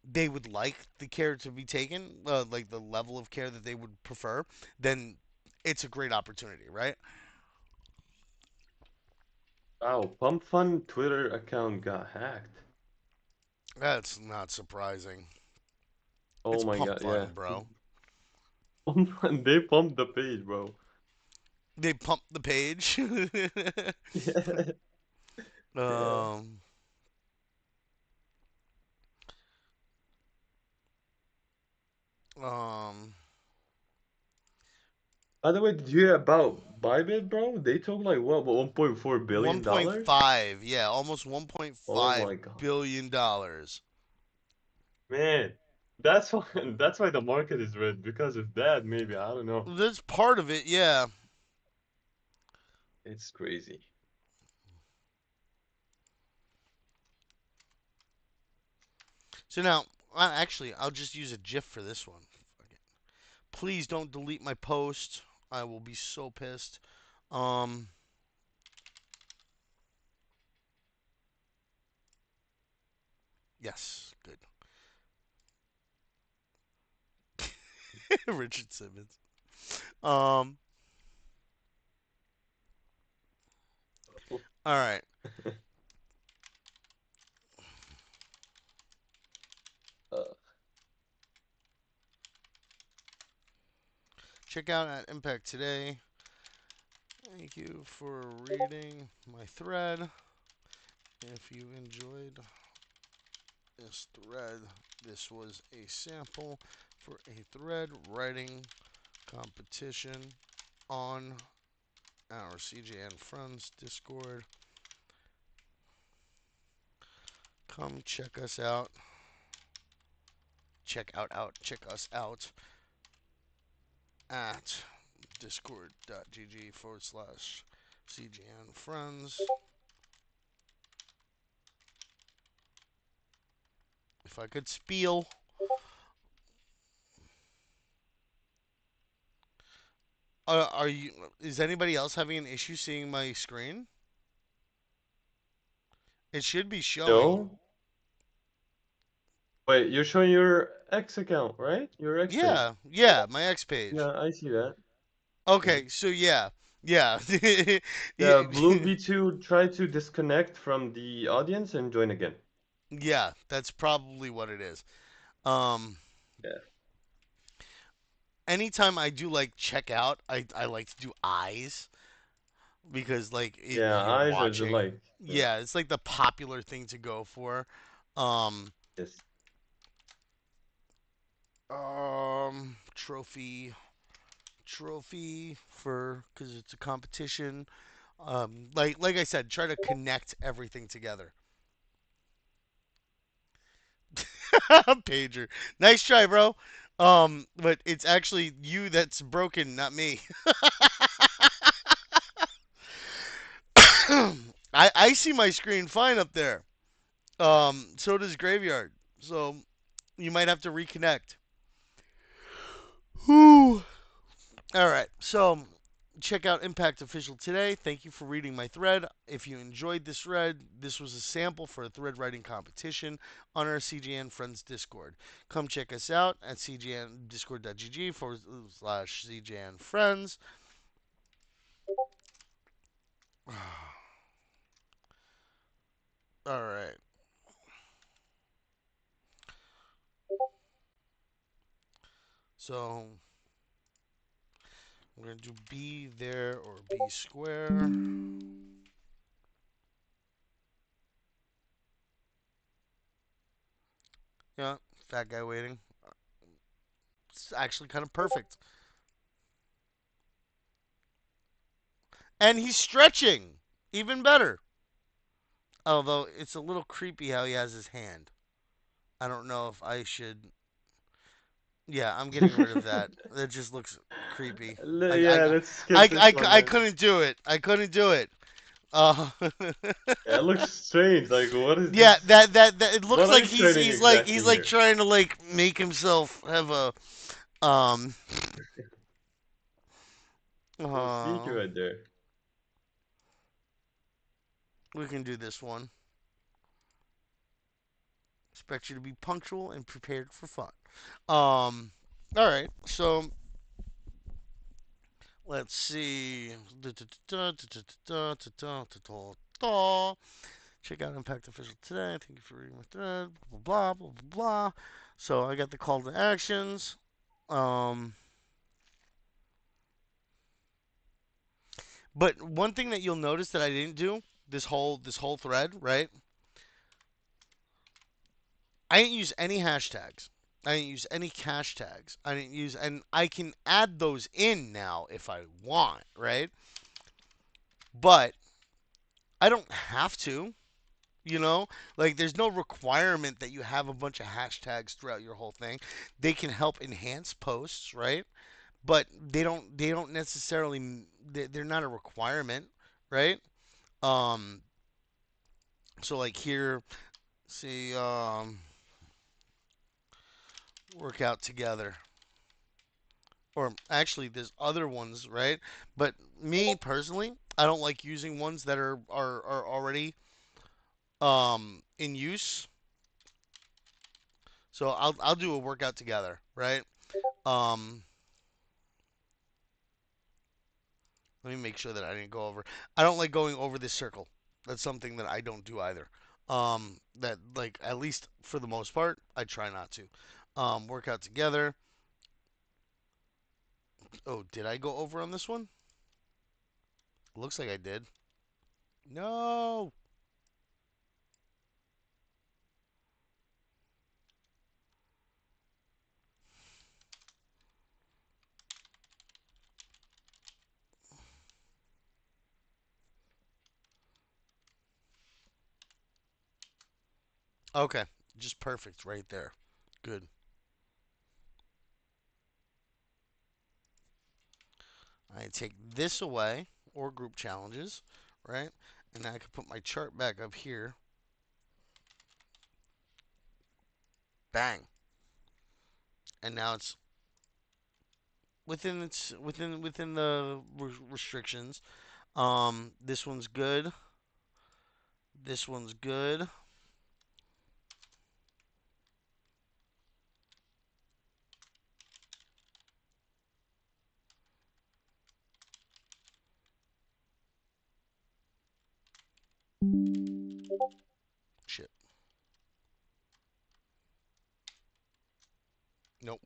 they would like the care to be taken, like the level of care that they would prefer, then it's a great opportunity, right? Wow, Pump Fun Twitter account got hacked. That's not surprising. Oh It's my pump god, yeah. fun, bro. Pump Fun, they pumped the page, bro. They pump the page. Yeah, yeah. um, um, By the way, did you hear about Bybit, bro? They took like what, $1.4 billion dollars? 1.5, yeah, almost Oh 1.5 my god. billion dollars. Man, that's why that's why the market is red because of that, maybe. I don't know. That's part of it, yeah. It's crazy. So now, actually, I'll just use a GIF for this one. Please don't delete my post. I will be so pissed. Um, Yes, good. Richard Simmons. Um. All right. Uh, Check out at Impact today. Thank you for reading my thread. If you enjoyed this thread, this was a sample for a thread writing competition on our CJN Friends Discord. Come check us out. Check us out at discord.gg/CJN Friends. If I could spiel, are you? Is anybody else having an issue seeing my screen? It should be showing. no. Wait, you're showing your X account, right? Your X page. Yeah, yeah, my X page. Yeah, I see that. Yeah. Okay, so yeah, yeah, Yeah, Blue V2 try to disconnect from the audience and join again. yeah. That's probably what it is. Um, Yeah. anytime I do like check out, I like to do eyes because like Yeah, you're eyes are the watching. like. Yeah. Yeah, it's like the popular thing to go for. Um, Yes. trophy, trophy for because it's a competition. Like I said, try to connect everything together. Pager, nice try, bro. But it's actually you that's broken, not me. I see my screen fine up there. So does Graveyard. So you might have to reconnect. Whew. All right. So check out Impact Official today. Thank you for reading my thread. If you enjoyed this thread, this was a sample for a thread writing competition on our CGN Friends Discord. Come check us out at cgndiscord.gg/CGN Friends. All right. So we're going to do B there or B square. Yeah, fat guy waiting. It's actually kind of perfect. And he's stretching. Even better. Although it's a little creepy how he has his hand. I don't know if I should. Yeah, I'm getting rid of that. That just looks creepy. Yeah, let's skip this one I then. couldn't do it. I couldn't do it. Uh, Yeah, it looks strange. Like, what is yeah, this? that it looks What are like you training he's exactly like here? trying to like make himself have a um So sneaky uh, right there. we can do this one. Expect you to be punctual and prepared for fun. All right, so let's see. Check out Impact Official today. Thank you for reading my thread. Blah blah blah blah blah. So I got the call to actions. Um, but one thing that you'll notice that I didn't do this whole thread, right? I didn't use any hashtags. I didn't use any cache tags. I didn't use, and I can add those in now if I want, right? But I don't have to, you know? Like, there's no requirement that you have a bunch of hashtags throughout your whole thing. They can help enhance posts, right? But they don't necessarily, they're not a requirement, right? Um, so like here, see, work out together. Or actually there's other ones, right? But me personally, I don't like using ones that are already in use. So I'll do a workout together, right? Um, Let me make sure that I didn't go over. I don't like going over this circle. That's something that I don't do either. That like at least for the most part, I try not to. Work out together. Oh, did I go over on this one? Looks like I did. No. Okay, just perfect right there. Good. I take this away or group challenges, right? And now I can put my chart back up here. Bang. And now it's within the restrictions. This one's good. This one's good. Shit. Nope.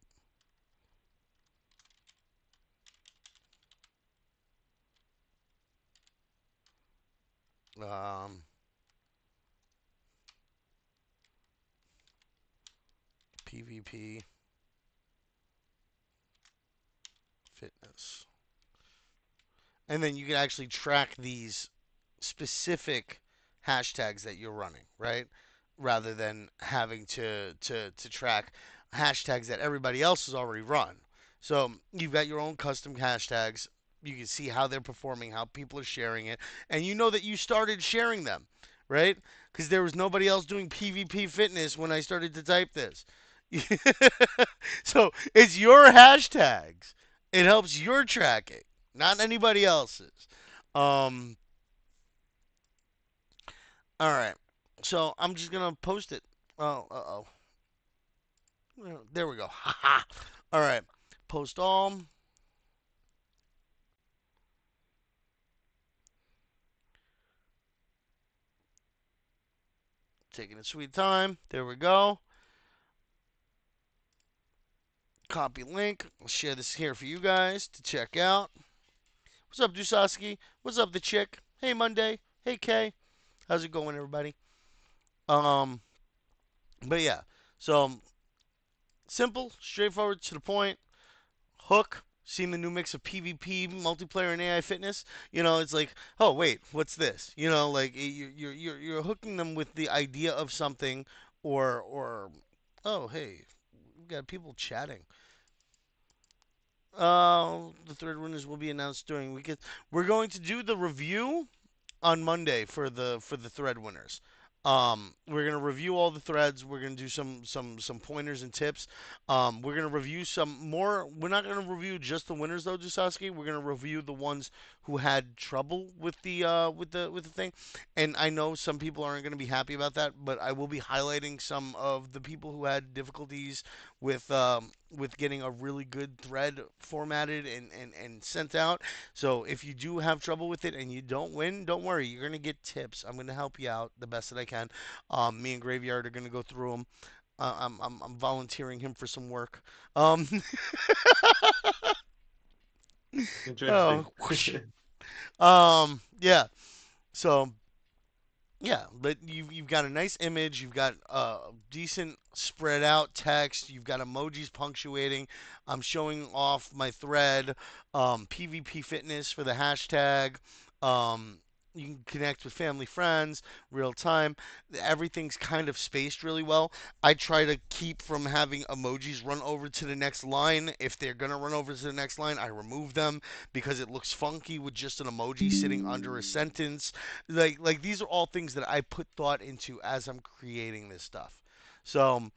Um, PvP fitness. And then you can actually track these specific hashtags that you're running, right? Rather than having to track hashtags that everybody else has already run. So you've got your own custom hashtags. You can see how they're performing, how people are sharing it, and you know that you started sharing them, right? Because there was nobody else doing PvP fitness when I started to type this. So it's your hashtags. It helps your tracking, not anybody else's. Um, all right. So I'm just gonna post it. Oh, oh. There we go. Haha. All right. Post all. Taking a sweet time. There we go. Copy link. I'll share this here for you guys to check out. What's up, Dusaski? What's up, the chick? Hey, Monday. Hey, Kay. How's it going, everybody? Um, but yeah. So simple, straightforward, to the point. Hook, seeing the new mix of PvP, multiplayer, and AI fitness. It's like, oh wait, what's this? Like you're hooking them with the idea of something, or oh hey, we've got people chatting. The third winners will be announced during weekend. We're going to do the review on Monday for the thread winners. We're gonna review all the threads. We're gonna do some pointers and tips. We're gonna review some more. We're not gonna review just the winners though, Dusowski. We're gonna review the ones who had trouble with the thing. And I know some people aren't gonna be happy about that, but I will be highlighting some of the people who had difficulties with getting a really good thread formatted and sent out. So if you do have trouble with it and you don't win, don't worry. You're gonna get tips. I'm gonna help you out the best that I can. Me and Graveyard are gonna go through them. I'm volunteering him for some work. Um, Interesting. oh, whoosh. Yeah. So yeah, but you've got a nice image, you've got decent spread out text, you've got emojis punctuating. I'm showing off my thread, PvP fitness for the hashtag. Um, you can connect with family, friends, real time. Everything's kind of spaced really well. I try to keep from having emojis run over to the next line. If they're gonna run over to the next line, I remove them because it looks funky with just an emoji sitting under a sentence. Like these are all things that I put thought into as I'm creating this stuff. So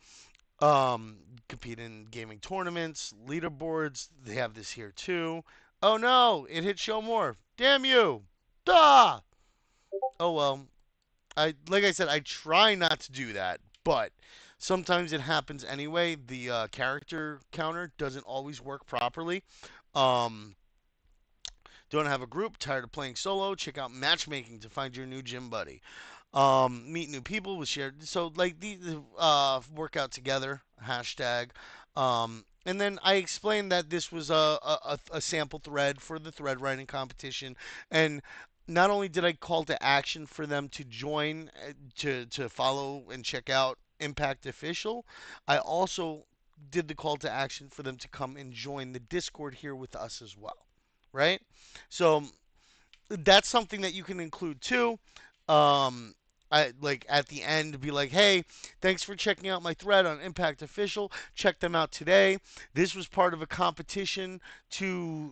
compete in gaming tournaments, leaderboards. They have this here too. Oh no, it hit show more. Damn you. Duh. Oh well. I like I said, I try not to do that, but sometimes it happens anyway. The character counter doesn't always work properly. Um, don't have a group, tired of playing solo? Check out matchmaking to find your new gym buddy. Meet new people with shared. So like these work out together hashtag. And then I explained that this was a sample thread for the thread writing competition, and not only did I call to action for them to join, to follow and check out Impact Official, I also did the call to action for them to come and join the Discord here with us as well, right? So that's something that you can include too. Um, I like at the end be like, hey, thanks for checking out my thread on Impact Official. Check them out today. This was part of a competition to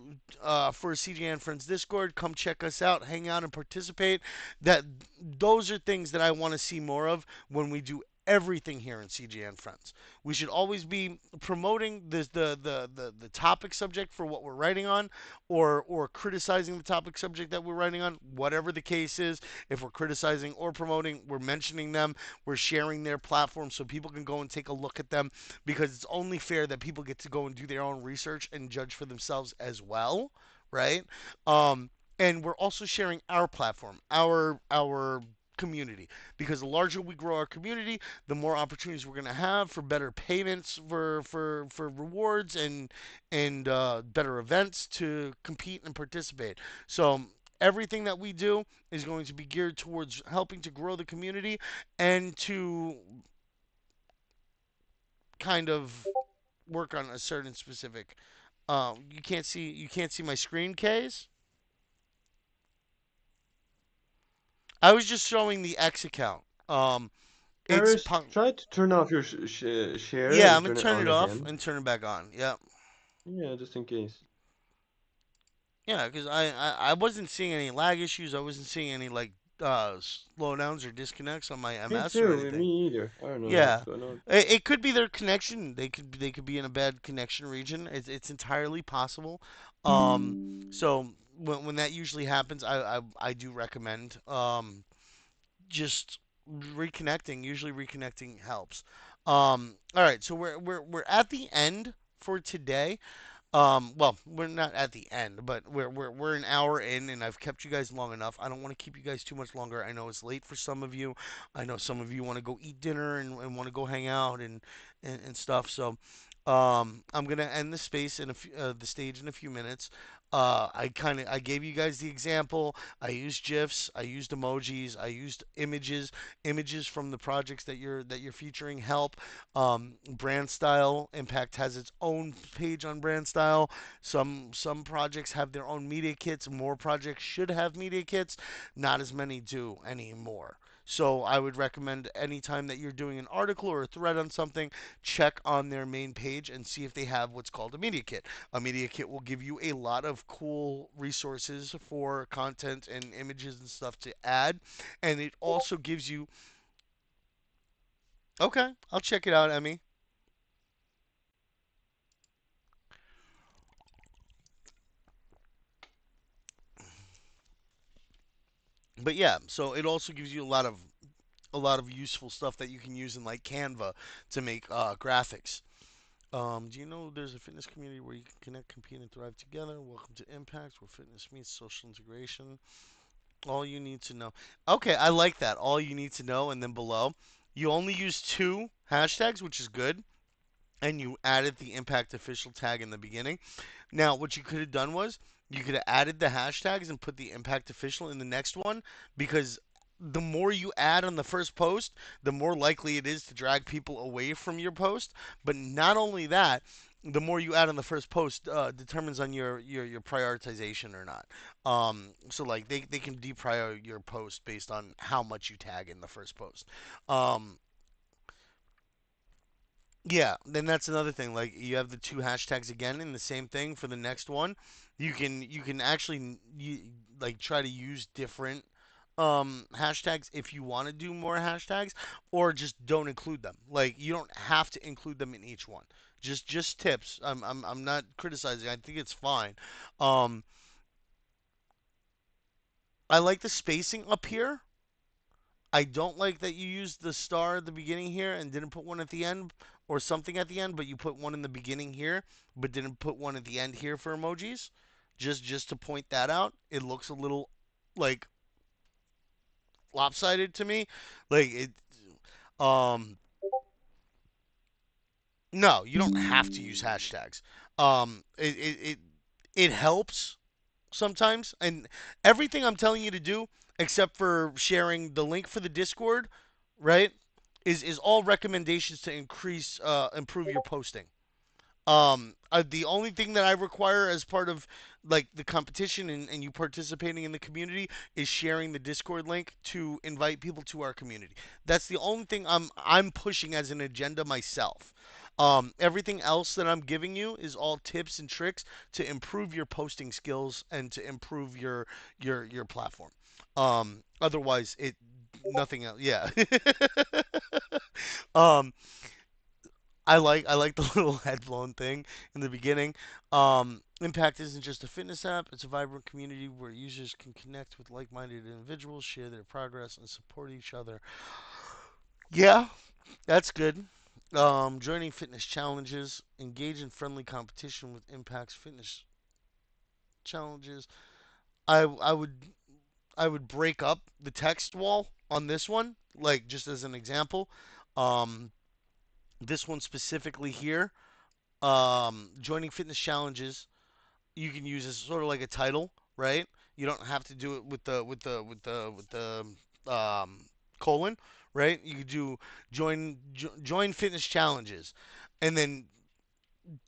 for CJN Friends Discord. Come check us out, hang out, and participate. That those are things that I want to see more of when we do everything here in CGN Friends. We should always be promoting the topic subject for what we're writing on, or criticizing the topic subject that we're writing on, whatever the case is. If we're criticizing or promoting, we're mentioning them, we're sharing their platform so people can go and take a look at them, because it's only fair that people get to go and do their own research and judge for themselves as well, right? Um, and we're also sharing our platform, our community, because the larger we grow our community, the more opportunities we're going to have for better payments, for rewards, and better events to compete and participate. So everything that we do is going to be geared towards helping to grow the community and to kind of work on a certain specific. You can't see my screen case. I was just showing the X account. It's Paris, punk. try to turn off your share Yeah, and I'm gonna turn it turn on it off again. and turn it back on. Yep. Yeah, just in case. Yeah, because I wasn't seeing any lag issues. I wasn't seeing any like slowdowns or disconnects on my Me MS or too, anything. me either. I don't know what's Yeah, going on. it could be their connection. They could be in a bad connection region. It's entirely possible. So when that usually happens, I do recommend just reconnecting. Usually reconnecting helps. All right, so we're at the end for today. Well, we're not at the end, but we're an hour in, and I've kept you guys long enough. I don't want to keep you guys too much longer. I know it's late for some of you. I know some of you want to go eat dinner and want to go hang out and stuff. So, I'm gonna end the space the stage in a few minutes. I gave you guys the example. I used GIFs, I used emojis, I used images from the projects that you're featuring help. Brand style Impact has its own page on brand style. Some projects have their own media kits. More projects should have media kits. Not as many do anymore. So I would recommend anytime that you're doing an article or a thread on something, check on their main page and see if they have what's called a media kit. A media kit will give you a lot of cool resources for content and images and stuff to add, and it also gives you. Okay, I'll check it out, Emmy. But yeah, so it also gives you a lot of useful stuff that you can use in like Canva to make graphics. Do you know there's a fitness community where you can connect, compete, and thrive together? Welcome to Impact, where fitness meets social integration. All you need to know. Okay, I like that. All you need to know, and then below, you only use two hashtags, which is good, and you added the Impact official tag in the beginning. Now, what you could have done was you could have added the hashtags and put the Impact Official in the next one, because the more you add on the first post, the more likely it is to drag people away from your post. But not only that, the more you add on the first post determines on your prioritization or not. So like they can deprior your post based on how much you tag in the first post. Um, yeah, then that's another thing. Like you have the two hashtags again in the same thing for the next one. You can actually like try to use different hashtags if you want to do more hashtags, or just don't include them. Like you don't have to include them in each one. Just tips. I'm not criticizing. I think it's fine. Um I like the spacing up here. I don't like that you used the star at the beginning here and didn't put one at the end or something at the end, but you put one in the beginning here, but didn't put one at the end here for emojis. Just to point that out, it looks a little like lopsided to me. Like it um no, you don't have to use hashtags. It helps sometimes, and everything I'm telling you to do, except for sharing the link for the Discord, right, is all recommendations to improve your posting. The only thing that I require as part of like the competition and you participating in the community is sharing the Discord link to invite people to our community. That's the only thing I'm pushing as an agenda myself. Everything else that I'm giving you is all tips and tricks to improve your posting skills and to improve your platform. Otherwise, it nothing else. Yeah. um, I like the little head blown thing in the beginning. Impakt isn't just a fitness app; it's a vibrant community where users can connect with like-minded individuals, share their progress, and support each other. Yeah, that's good. Joining fitness challenges, engage in friendly competition with Impact's fitness challenges. I would break up the text wall on this one, like just as an example. Um, this one specifically here. Joining fitness challenges you can use as sort of like a title, right? You don't have to do it with the colon, right? You could do join fitness challenges, and then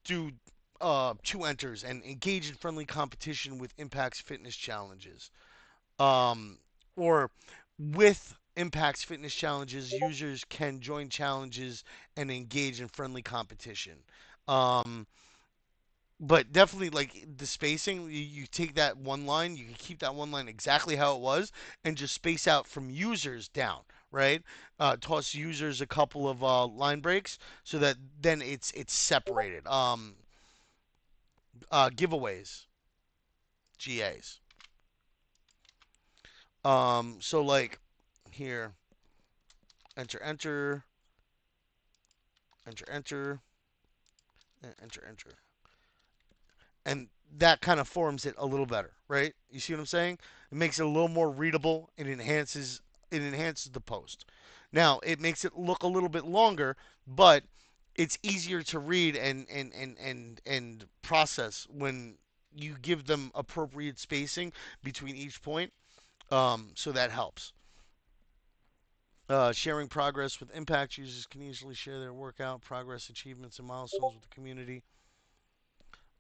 do two enters and engage in friendly competition with Impact's fitness challenges. Or with Impact's fitness challenges, users can join challenges and engage in friendly competition. Um, but definitely like the spacing, you take that one line, you can keep that one line exactly how it was, and just space out from users down, right? Toss users a couple of line breaks so that then it's separated. Giveaways, GAs. So like here, enter, enter, enter, enter, enter, enter. And that kind of forms it a little better, right? You see what I'm saying? It makes it a little more readable. It enhances the post. Now it makes it look a little bit longer, but it's easier to read and process when you give them appropriate spacing between each point. So that helps. Sharing progress with Impact users can easily share their workout progress, achievements, and milestones with the community.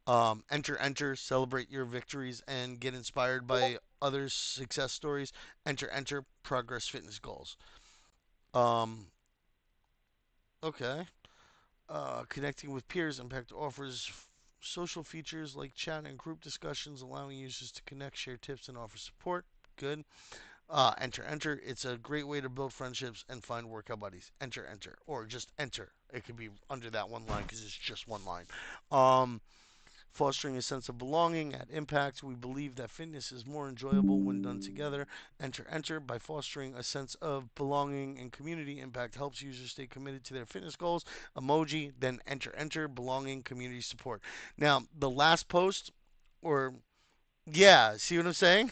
Enter, enter, celebrate your victories, and get inspired by others' success stories. Enter, enter, progress fitness goals. Um, okay. Connecting with peers, Impact offers social features like chat and group discussions, allowing users to connect, share tips, and offer support. Good. Enter, enter. It's a great way to build friendships and find workout buddies. Enter, enter, or just enter. It could be under that one line because it's just one line. Um, Fostering a sense of belonging at Impact, we believe that fitness is more enjoyable when done together. Enter, enter. By fostering a sense of belonging and community, Impact helps users stay committed to their fitness goals. Emoji, then enter, enter. Belonging, community support. Now, the last post, or yeah, see what I'm saying?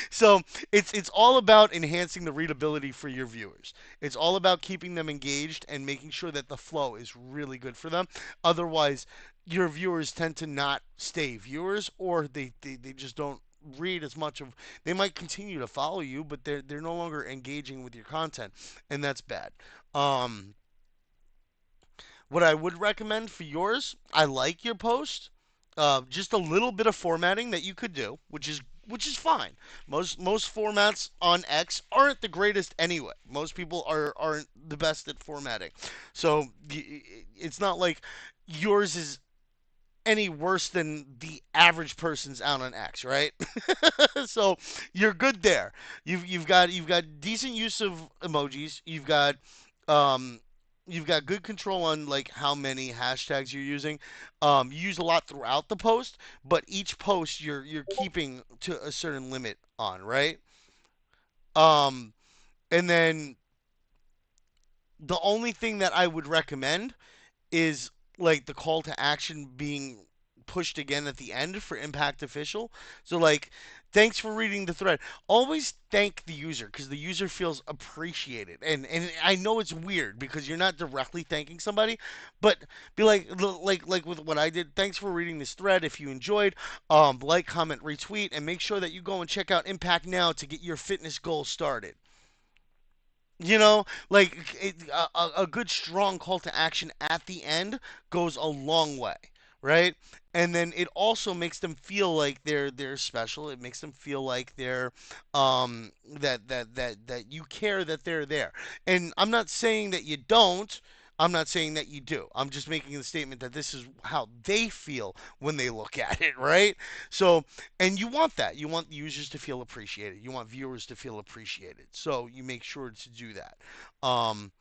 So it's all about enhancing the readability for your viewers. It's all about keeping them engaged and making sure that the flow is really good for them. Otherwise, your viewers tend to not stay viewers, or they just don't read as much of. They might continue to follow you, but they're no longer engaging with your content, and that's bad. Um, what I would recommend for yours, I like your post. Just a little bit of formatting that you could do, which is fine. Most formats on X aren't the greatest anyway. Most people aren't the best at formatting, so it's not like yours is any worse than the average person's out on X, right? So you're good there. You've got decent use of emojis. Um you've got good control on like how many hashtags you're using. You use a lot throughout the post, but each post you're keeping to a certain limit on, right? And then the only thing that I would recommend is like the call to action being pushed again at the end for Impact Official. So like, thanks for reading the thread. Always thank the user because the user feels appreciated. And I know it's weird because you're not directly thanking somebody, but be like with what I did. Thanks for reading this thread. If you enjoyed, like, comment, retweet, and make sure that you go and check out Impact now to get your fitness goals started. Like a good strong call to action at the end goes a long way, right? And then it also makes them feel like they're special. It makes them feel like they're that you care that they're there. And I'm not saying that you don't. I'm not saying that you do. I'm just making the statement that this is how they feel when they look at it, right? So, and you want that. You want users to feel appreciated. You want viewers to feel appreciated. So you make sure to do that. Um,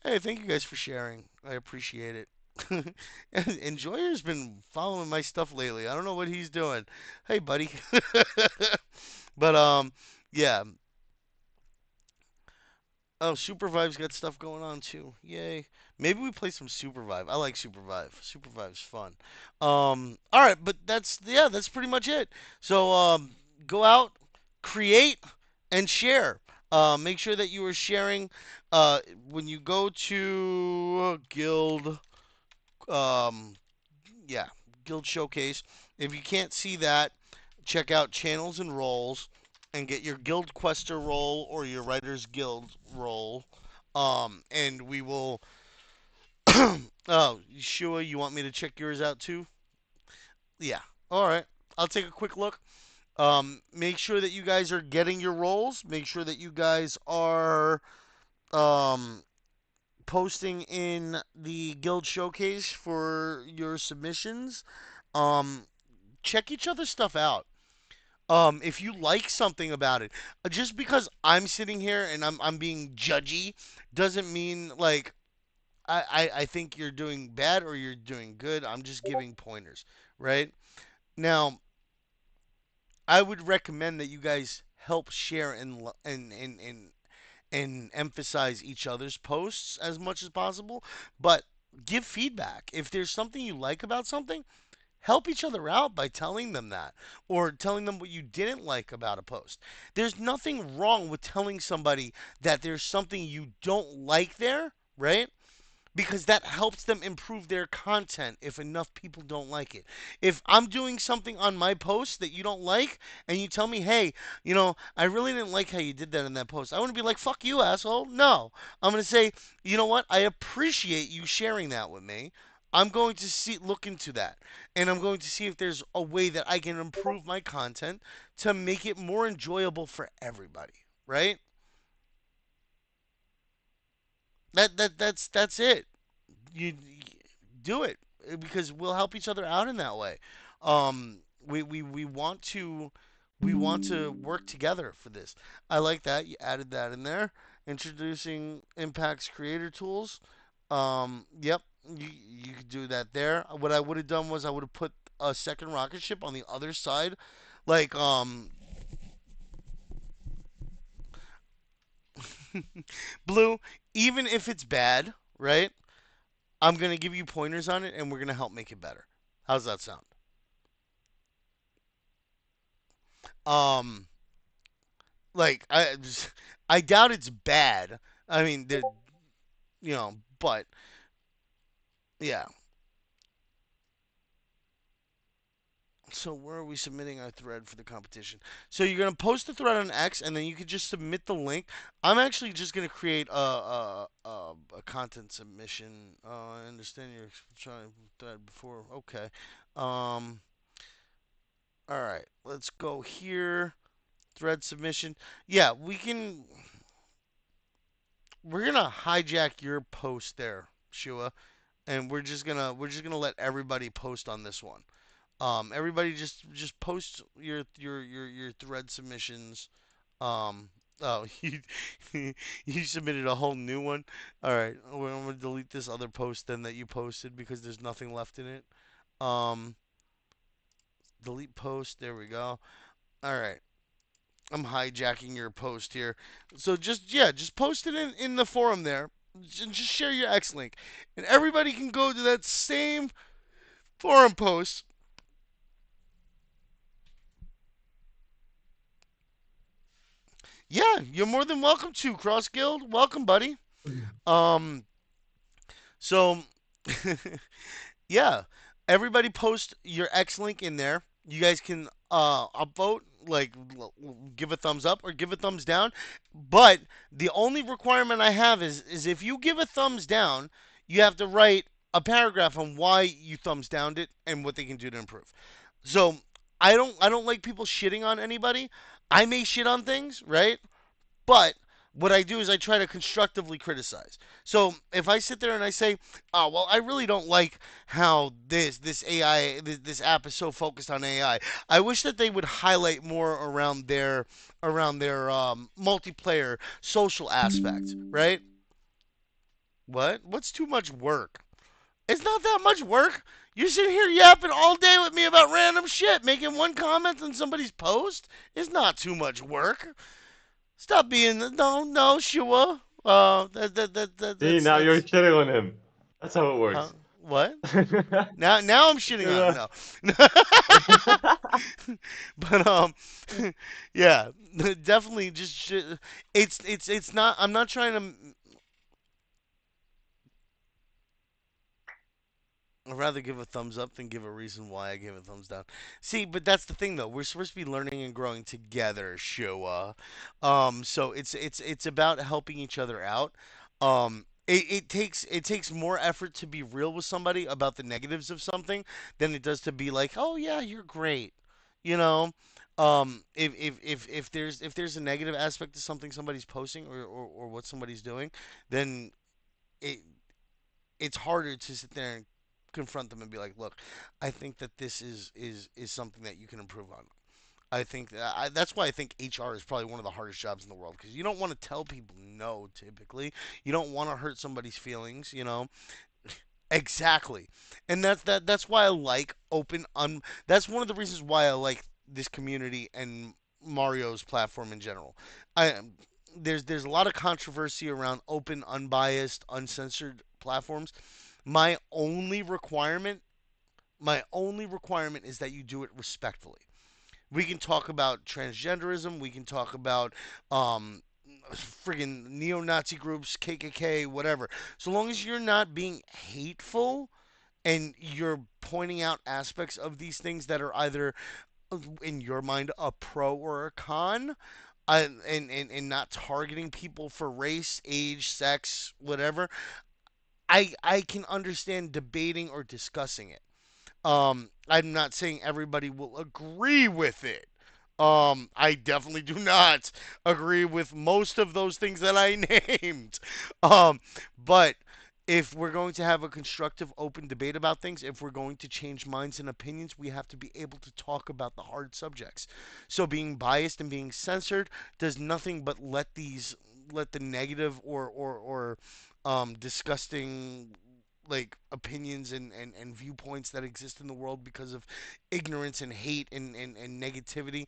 hey, thank you guys for sharing. I appreciate it. And Enjoyer's been following my stuff lately. I don't know what he's doing. Hey, buddy. But yeah. Oh, Supervive's got stuff going on too. Yay. Maybe we play some Supervive. I like Supervive. Supervive's fun. All right, but that's pretty much it. So go out, create and share. Make sure that you are sharing when you go to Guild um yeah, Guild Showcase. If you can't see that, check out channels and roles and get your Guild Quester role or your Writers Guild role. And we will. Oh, Shua, you want me to check yours out too? Yeah. All right. I'll take a quick look. Make sure that you guys are getting your roles. Make sure that you guys are um, posting in the Guild Showcase for your submissions. Um, Check each other's stuff out. If you like something about it, just because I'm sitting here and I'm being judgy, doesn't mean like I think you're doing bad or you're doing good. I'm just giving pointers, right? Now, I would recommend that you guys help share and emphasize each other's posts as much as possible, but give feedback. If there's something you like about something, help each other out by telling them that or telling them what you didn't like about a post. There's nothing wrong with telling somebody that there's something you don't like there, right? Because that helps them improve their content if enough people don't like it. If I'm doing something on my post that you don't like and you tell me, hey, I really didn't like how you did that in that post, I want to be like, fuck you, asshole. No. I'm going to say, you know what? I appreciate you sharing that with me. I'm going to look into that. And I'm going to see if there's a way that I can improve my content to make it more enjoyable for everybody. Right? That's it. You do it because we'll help each other out in that way. Um, we want to work together for this. I like that you added that in there. Introducing Impact's creator tools. Yep, you could do that there. What I would have done was I would have put a second rocket ship on the other side, like blue. Even if it's bad, right? I'm gonna give you pointers on it, and we're gonna help make it better. How's that sound? Um, like I doubt it's bad. I mean, but yeah. So where are we submitting our thread for the competition? So you're gonna post the thread on X, and then you could just submit the link. I'm actually just gonna create a content submission. I understand you're trying thread before. Okay. Um. All right. Let's go here. Thread submission. Yeah, we can. We're gonna hijack your post there, Shua, and we're just gonna let everybody post on this one. Everybody just post your thread submissions. Oh, you submitted a whole new one. All right, well, I'm gonna delete this other post then that you posted because there's nothing left in it. Um, delete post. There we go. All right. I'm hijacking your post here. So just yeah, just post it in the forum there. Just share your X link, and everybody can go to that same forum post. Yeah, you're more than welcome to Cross Guild. Welcome, buddy. Um, so yeah, everybody post your X link in there. You guys can upvote, like give a thumbs up or give a thumbs down. But the only requirement I have is if you give a thumbs down, you have to write a paragraph on why you thumbs downed it and what they can do to improve. So I don't like people shitting on anybody. I may shit on things, right? But what I do is I try to constructively criticize. So if I sit there and I say, "Oh, well, I really don't like how this AI this app is so focused on AI. I wish that they would highlight more around their multiplayer social aspect, right? What? What's too much work? It's not that much work. You're sitting here yapping all day with me about random shit, making one comment on somebody's post. It's not too much work. Stop being no Shua. See, now you're That's shitting on him. That's how it huh? works. What? Now I'm shitting on him. Yeah. No, but yeah, definitely just it's not. I'm not trying to. I'd rather give a thumbs up than give a reason why I gave a thumbs down. See, but that's the thing though. We're supposed to be learning and growing together, Shua. So it's about helping each other out. It takes more effort to be real with somebody about the negatives of something than it does to be like, oh yeah, you're great. You know, if there's a negative aspect to something somebody's posting or what somebody's doing, then it it's harder to sit there and confront them and be like, "Look, I think that this is something that you can improve on." I think that's why I think HR is probably one of the hardest jobs in the world because you don't want to tell people no. Typically, you don't want to hurt somebody's feelings. Exactly, and that's why I like open. That's one of the reasons why I like this community and Mario's platform in general. I there's a lot of controversy around open, unbiased, uncensored platforms. My only requirement, my only requirement is that you do it respectfully. We can talk about transgenderism. We can talk about um, friggin' neo-Nazi groups, KKK, whatever. So long as you're not being hateful and you're pointing out aspects of these things that are either in your mind a pro or a con, and not targeting people for race, age, sex, whatever. I can understand debating or discussing it. I'm not saying everybody will agree with it. I definitely do not agree with most of those things that I named. Um, but if we're going to have a constructive, open debate about things, if we're going to change minds and opinions, we have to be able to talk about the hard subjects. So being biased and being censored does nothing but let the negative or disgusting like opinions and viewpoints that exist in the world because of ignorance and hate and negativity.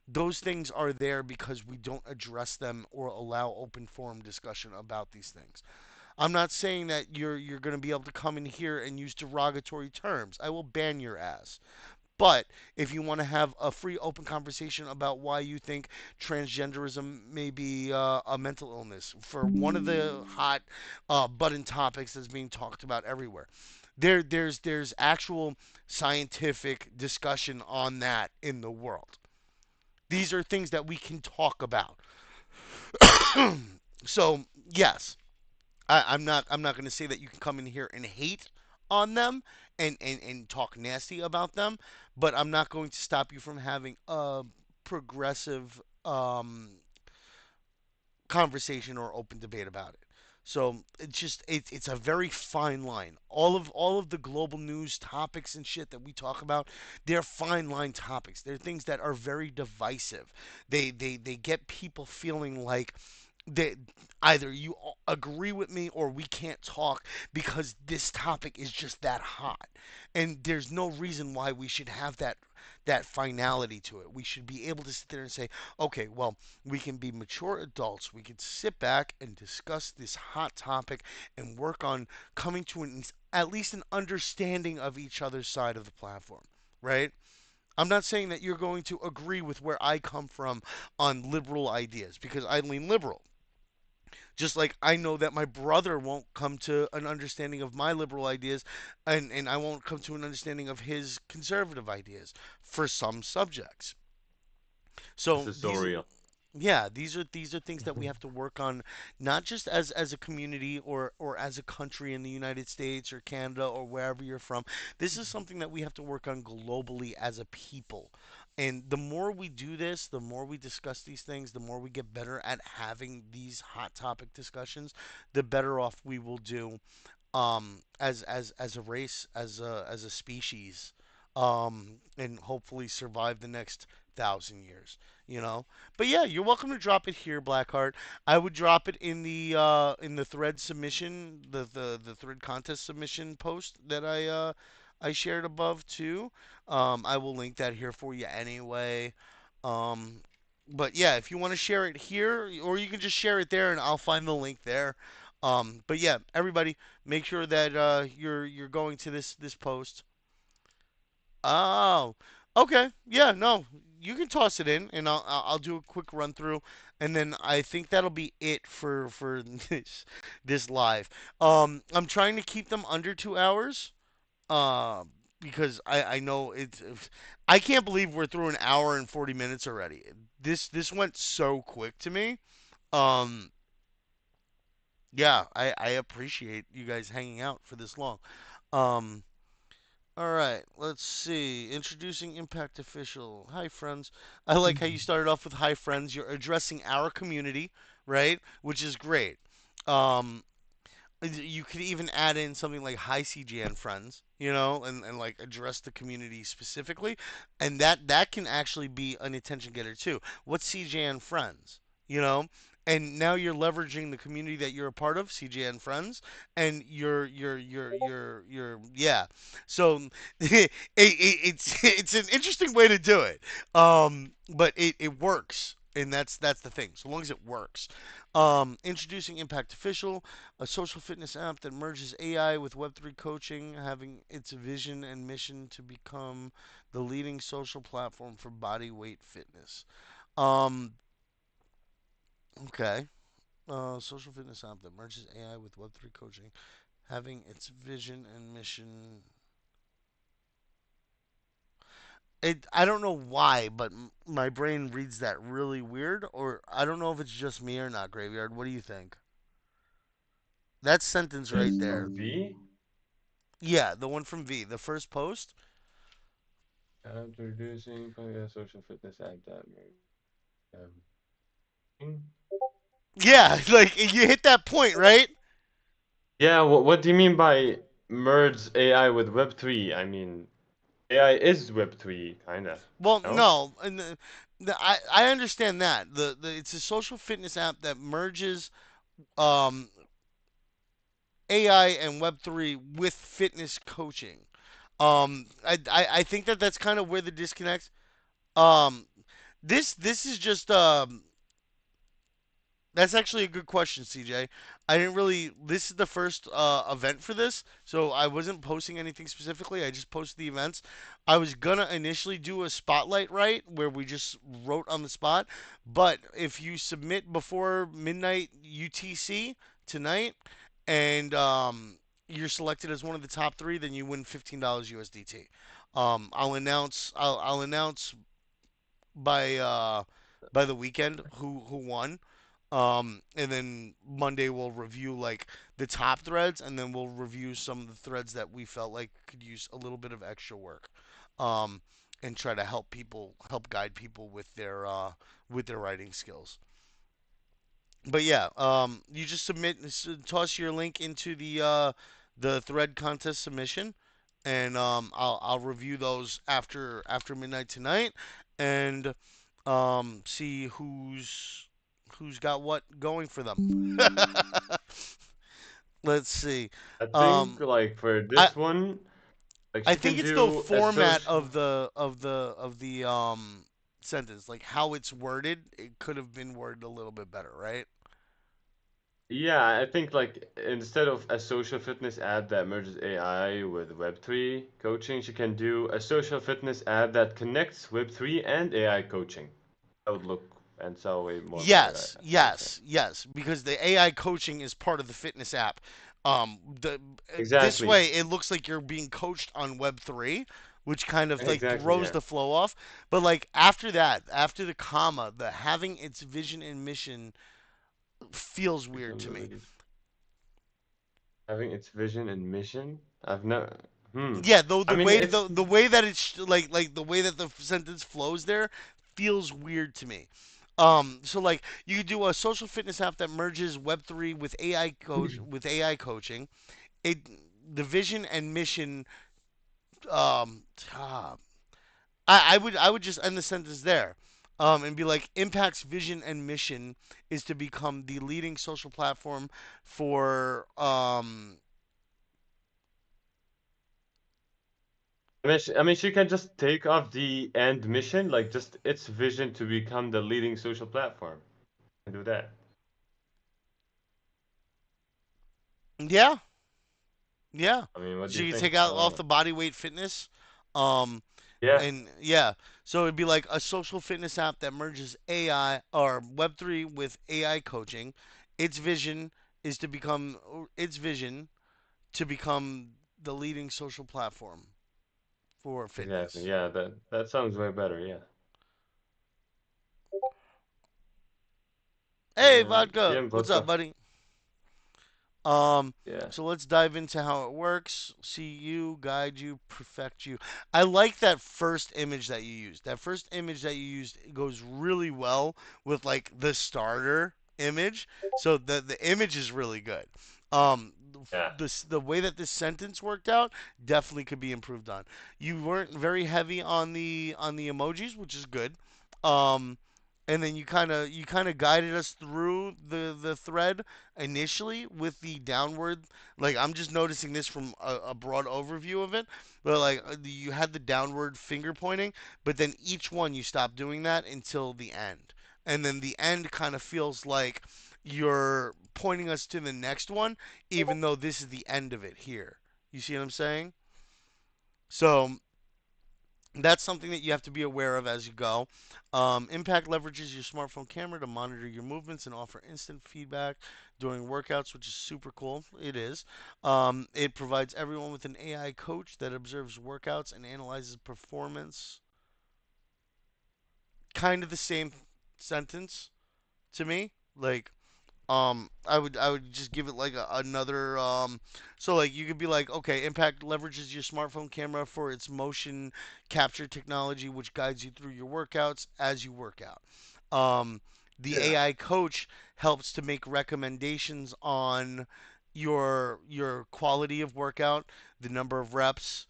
Those things are there because we don't address them or allow open forum discussion about these things. I'm not saying that you're going to be able to come in here and use derogatory terms. I will ban your ass. But if you want to have a free, open conversation about why you think transgenderism may be a mental illness, for one of the hot button topics that's being talked about everywhere, there's actual scientific discussion on that in the world. These are things that we can talk about. So yes, I'm not going to say that you can come in here and hate on them and talk nasty about them, but I'm not going to stop you from having a progressive conversation or open debate about it. So it's a very fine line. All of the global news topics and shit that we talk about, they're fine line topics. They're things that are very divisive. They get people feeling like that either you agree with me or we can't talk because this topic is just that hot. And there's no reason why we should have that. that finality to it. We should be able to sit there and say, okay, well, we can be mature adults. We could sit back and discuss this hot topic and work on coming to at least an understanding of each other's side of the platform, right? I'm not saying that you're going to agree with where I come from on liberal ideas because I lean liberal. Just like I know that my brother won't come to an understanding of my liberal ideas, and I won't come to an understanding of his conservative ideas for some subjects. This So is so these are real. yeah, these are things that we have to work on, not just as a community or as a country in the United States or Canada or wherever you're from. This is something that we have to work on globally as a people. And the more we do this, the more we discuss these things, the more we get better at having these hot topic discussions, the better off we will do as a race, as a species, and hopefully survive the next 1,000 years. You know, but yeah, you're welcome to drop it here, Blackheart. I would drop it in the thread submission, the thread contest submission post that I shared above too. I will link that here for you anyway. Um, but yeah, if you want to share it here, or you can just share it there, and I'll find the link there. But yeah, everybody, make sure that you're going to this post. Oh, okay. Yeah, no, you can toss it in, and I'll do a quick run through, and then I think that'll be it for this live. I'm trying to keep them under 2 hours. Uh, because I know I can't believe we're through an hour and 40 minutes already. This went so quick to me. Um, yeah, I appreciate you guys hanging out for this long. Um, all right, let's see. Introducing Impact Official. Hi, friends. I like how you started off with hi, friends. You're addressing our community, right? Which is great. Um, you could even add in something like hi CJN friends, and like address the community specifically, and that can actually be an attention getter too. What's CJN friends, you know? And now you're leveraging the community that you're a part of, CJN friends, and yeah. So it's an interesting way to do it, but it works, and that's the thing. So long as it works. Introducing Impact Official, a social fitness app that merges AI with Web3 coaching, having its vision and mission to become the leading social platform for body weight fitness. Um, okay. Social fitness app that merges AI with Web3 coaching, having its vision and mission. I don't know why, but my brain reads that really weird, or I don't know if it's just me or not, Graveyard. What do you think? That sentence right It's there. from V. Yeah, the one from V, the first post. Introducing a social fitness app that um, Yeah, like you hit that point, right? yeah, what do you mean by merge AI with Web3? I mean, AI is Web3, kinda. Well, No? no, and I understand that the it's a social fitness app that merges um, AI and Web3 with fitness coaching. I think that that's kind of where the disconnect. Um, this is just That's actually a good question, CJ. I didn't really. This is the first event for this, so I wasn't posting anything specifically. I just posted the events. I was gonna initially do a spotlight right where we just wrote on the spot, but if you submit before midnight UTC tonight, and you're selected as one of the top three, then you win $15 USDT. I'll announce by by the weekend who won. And then Monday we'll review like the top threads, and then we'll review some of the threads that we felt like could use a little bit of extra work, um, and try to help guide people with their writing skills. But yeah, you just toss your link into the thread contest submission, and I'll review those after midnight tonight, and see who's got what going for them. Let's see. I Um, think like for I this one, Like I she think can it's the do a format social. of the sentence, like how it's worded. It could have been worded a little bit better, right? Yeah, I think like instead of a social fitness ad that merges AI with Web3 coaching, she can do a social fitness ad that connects Web3 and AI coaching. That would look and sell way more better, Yes, I would say. yes, yes. Because the AI coaching is part of the fitness app. This Exactly. way, it looks like you're being coached on Web3, which kind of like Exactly, throws yeah. the flow off. But like after that, after the comma, the having its vision and mission feels weird Become to the me. leading. Having its vision and mission. I've never. Hmm. Yeah, though I the mean, way it's the way that it's like the way that the sentence flows there feels weird to me. So like you could do a social fitness app that merges Web3 with AI coaching. It the vision and mission. Um, ah, I would just end the sentence there. And be like, Impact's vision and mission is to become the leading social platform for I mean, she can just take off the end mission, like just its vision to become the leading social platform, and do that. yeah, yeah. I mean, what do So you you think? take out off the body weight fitness. Um, Yeah, and yeah, so it'd be like a social fitness app that merges AI or Web3 with AI coaching. Its vision is to become its vision to become the leading social platform for exactly. fitness. Yeah, that sounds way better. Yeah. Hey, And Vodka, yeah, what's up, vodka. buddy? Um, Yeah. so let's dive into how it works. See you, guide you, perfect you. I like that first image that you used. That first image that you used goes really well with like the starter image. So the image is really good. Um, Yeah. the way that this sentence worked out definitely could be improved on. You weren't very heavy on the emojis, which is good. Um, and then you kind of guided us through the thread initially with the downward, like I'm just noticing this from a broad overview of it, but like you had the downward finger pointing, but then each one you stopped doing that until the end, and then the end kind of feels like you're pointing us to the next one, even though this is the end of it here. You see what I'm saying? So that's something that you have to be aware of as you go. Impact leverages your smartphone camera to monitor your movements and offer instant feedback during workouts, which is super cool. It is. It provides everyone with an AI coach that observes workouts and analyzes performance. Kind of the same sentence to me. Like, I would just give it like another so like you could be like, okay, Impact leverages your smartphone camera for its motion capture technology, which guides you through your workouts as you work out. um the Yeah. AI coach helps to make recommendations on your quality of workout, the number of reps,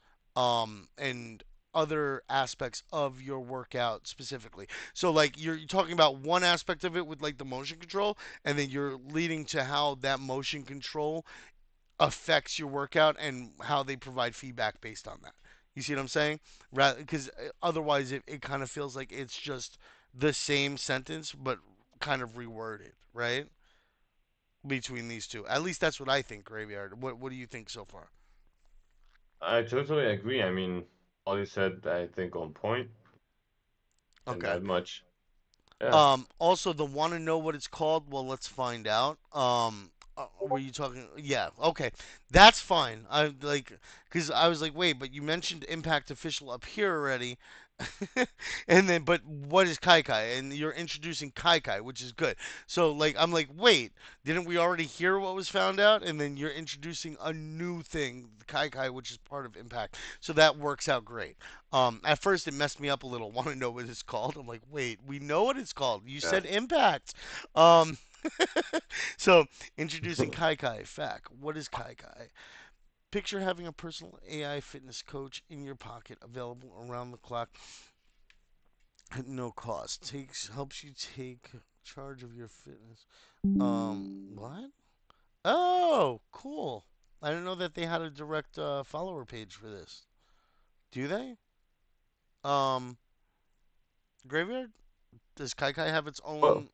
and other aspects of your workout specifically. So like you're talking about one aspect of it with like the motion control, and then you're leading to how that motion control affects your workout and how they provide feedback based on that. You see what I'm saying? Rather, because otherwise it kind of feels like it's just the same sentence but kind of reworded, right? Between these two, at least that's what I think. Graveyard. What do you think so far? I totally agree. I mean, all you said, I think, on point, and Okay. that much. Yeah. Also, the want to know what it's called? Well, let's find out. Were you talking? Yeah, okay, that's fine. I like because I was like, wait, but you mentioned Impact Official up here already, and then but what is Kai Kai? And you're introducing Kai Kai, which is good. So like, I'm like, wait, didn't we already hear what was found out? And then you're introducing a new thing, Kai Kai, which is part of Impact. So that works out great. At first, it messed me up a little. Want to know what it's called? I'm like, wait, we know what it's called. You Yeah. said Impact. Um, so introducing Kai Kai. Fact. What is Kai Kai? Picture having a personal AI fitness coach in your pocket, available around the clock at no cost. Takes helps you take charge of your fitness. What? Oh, cool. I didn't know that they had a direct follower page for this. Do they? Um, Graveyard? Does Kai Kai have its Well, own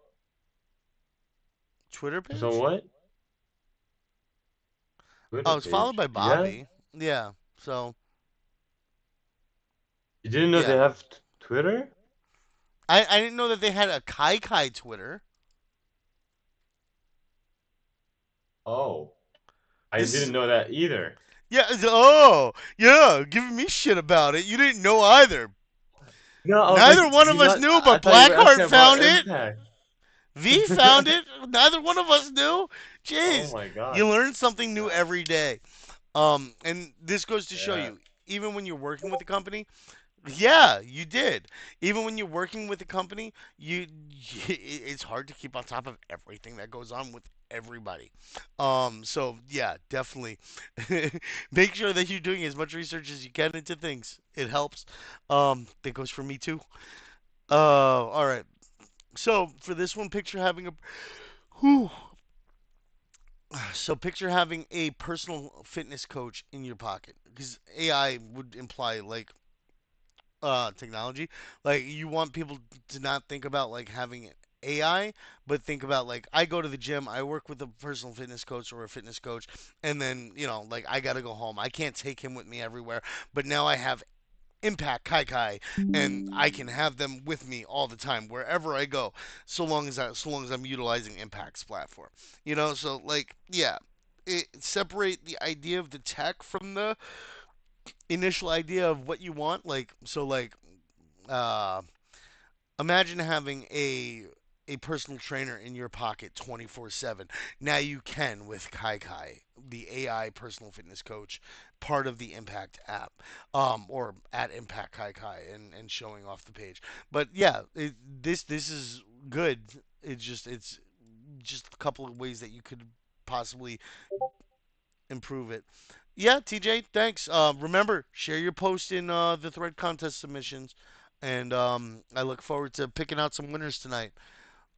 Twitter so page? what? Twitter Oh, it's followed page. by Yeah? Bobby. Yeah. So, You didn't know they yeah. have Twitter? I didn't know that they had a Kai Kai Twitter. Oh, I This didn't is know that either. yeah. Oh, yeah. Giving me shit about it. You didn't know either. No, I was like, Neither one do of you us not? knew, I but thought you were Blackheart asking about found it. Impact. V found it. Neither one of us knew. Oh Jeez, my you God. learn something new Yeah. every day. And this goes to show Yeah. you, even when you're working with a company, yeah, you did. Even when you're working with a company, it's hard to keep on top of everything that goes on with everybody. So yeah, definitely make sure that you're doing as much research as you can into things. It helps. That goes for me too. All right. So for this one, picture having a whew, so picture having a personal fitness coach in your pocket because AI would imply like technology. Like you want people to not think about like having AI, but think about like I go to the gym, I work with a personal fitness coach or a fitness coach, and then like I gotta go home. I can't take him with me everywhere, but now I have Impact Kai Kai, and I can have them with me all the time wherever I go, so long as I'm utilizing Impact's platform. So like yeah. Separate the idea of the tech from the initial idea of what you want. Uh, Imagine having a personal trainer in your pocket 24/7. Now you can with Kai Kai, the AI personal fitness coach, part of the Impact app, or at Impact Kai Kai, and showing off the page. But yeah, this is good. It's just a couple of ways that you could possibly improve it. Yeah, TJ, thanks. Remember, share your post in the thread contest submissions, and I look forward to picking out some winners tonight.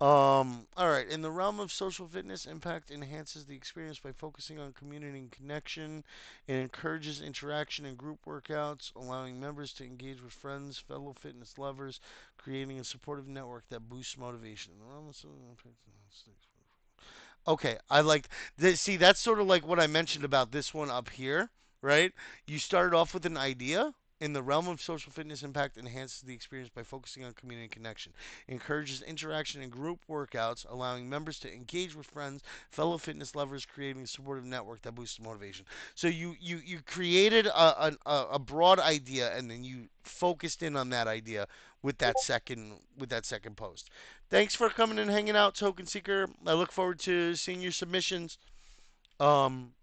All right. In the realm of social fitness, Impact enhances the experience by focusing on community and connection. It encourages interaction in group workouts, allowing members to engage with friends, fellow fitness lovers, creating a supportive network that boosts motivation. In the realm of social impact, okay, I like this. See, that's sort of like what I mentioned about this one up here, right? You started off with an idea. In the realm of social fitness, Impact enhances the experience by focusing on community connection, encourages interaction in group workouts, allowing members to engage with friends, fellow fitness lovers, creating a supportive network that boosts motivation. So you created a broad idea, and then you focused in on that idea with that second post. Thanks for coming and hanging out, Token Seeker. I look forward to seeing your submissions. Um,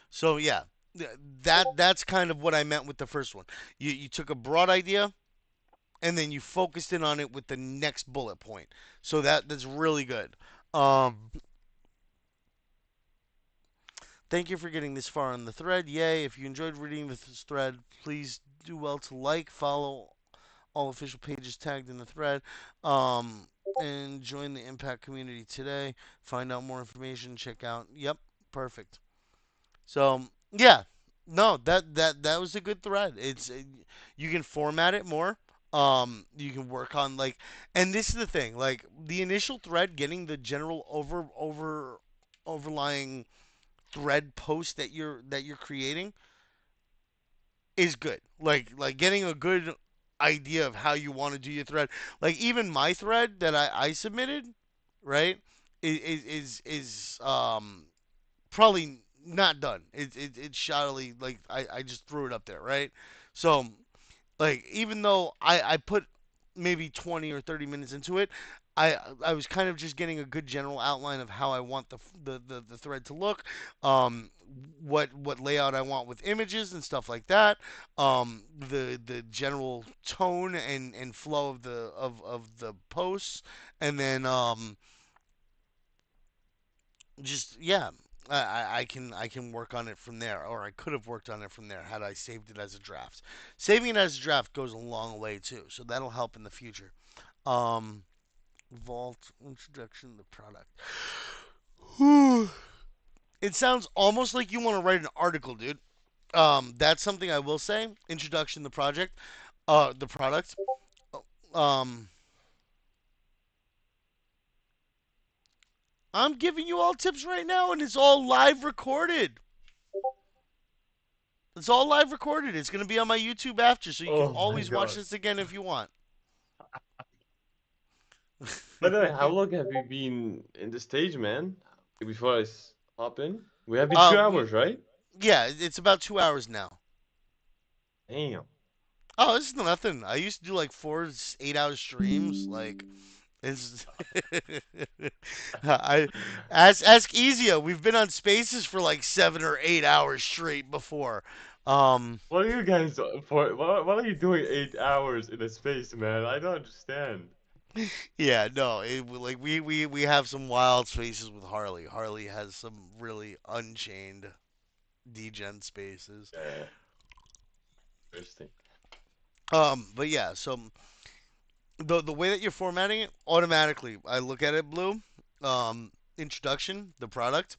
so yeah, that's kind of what I meant with the first one. You took a broad idea and then you focused in on it with the next bullet point. So that's really good. Um, Thank you for getting this far on the thread. Yay! If you enjoyed reading this thread, please do well to like, follow all official pages tagged in the thread. Um, and join the Impact community today. Find out more information. Check out. Yep, perfect. So yeah, no, that was a good thread. You can format it more. You can work on like, and this is the thing. Like the initial thread, getting the general overlying thread post that you're creating is good. Like getting a good idea of how you want to do your thread. Like even my thread that I submitted, right, is probably not done. It's shoddily like I just threw it up there, right? So like even though I put maybe 20 or 30 minutes into it, I was kind of just getting a good general outline of how I want the thread to look, um, what layout I want with images and stuff like that, the general tone and flow of the posts, and then just yeah. I can work on it from there, or I could have worked on it from there had I saved it as a draft. Saving it as a draft goes a long way too, so that'll help in the future. Um, Vault introduction to the product. It sounds almost like you want to write an article, dude. That's something I will say. Introduction to the project, the product. Um, I'm giving you all tips right now, and it's all live recorded. It's all live recorded. It's gonna be on my YouTube after, so you can Oh my always watch God. this again if you want. By the way, how long have you been in the stage, man? Before hop in? We have been two We hours, right? yeah, it's about 2 hours now. Damn. Oh, this is nothing. I used to do like 4 8 hour streams. Like it's I ask Ezio. We've been on Spaces for like 7 or 8 hours straight before. Um, What are you guys for? What are you doing 8 hours in a space, man? I don't understand. yeah, no, like we have some wild spaces with Harley. Harley has some really unchained degen spaces. Yeah, interesting. But yeah, so the way that you're formatting it, automatically, I look at it blue. Introduction, the product,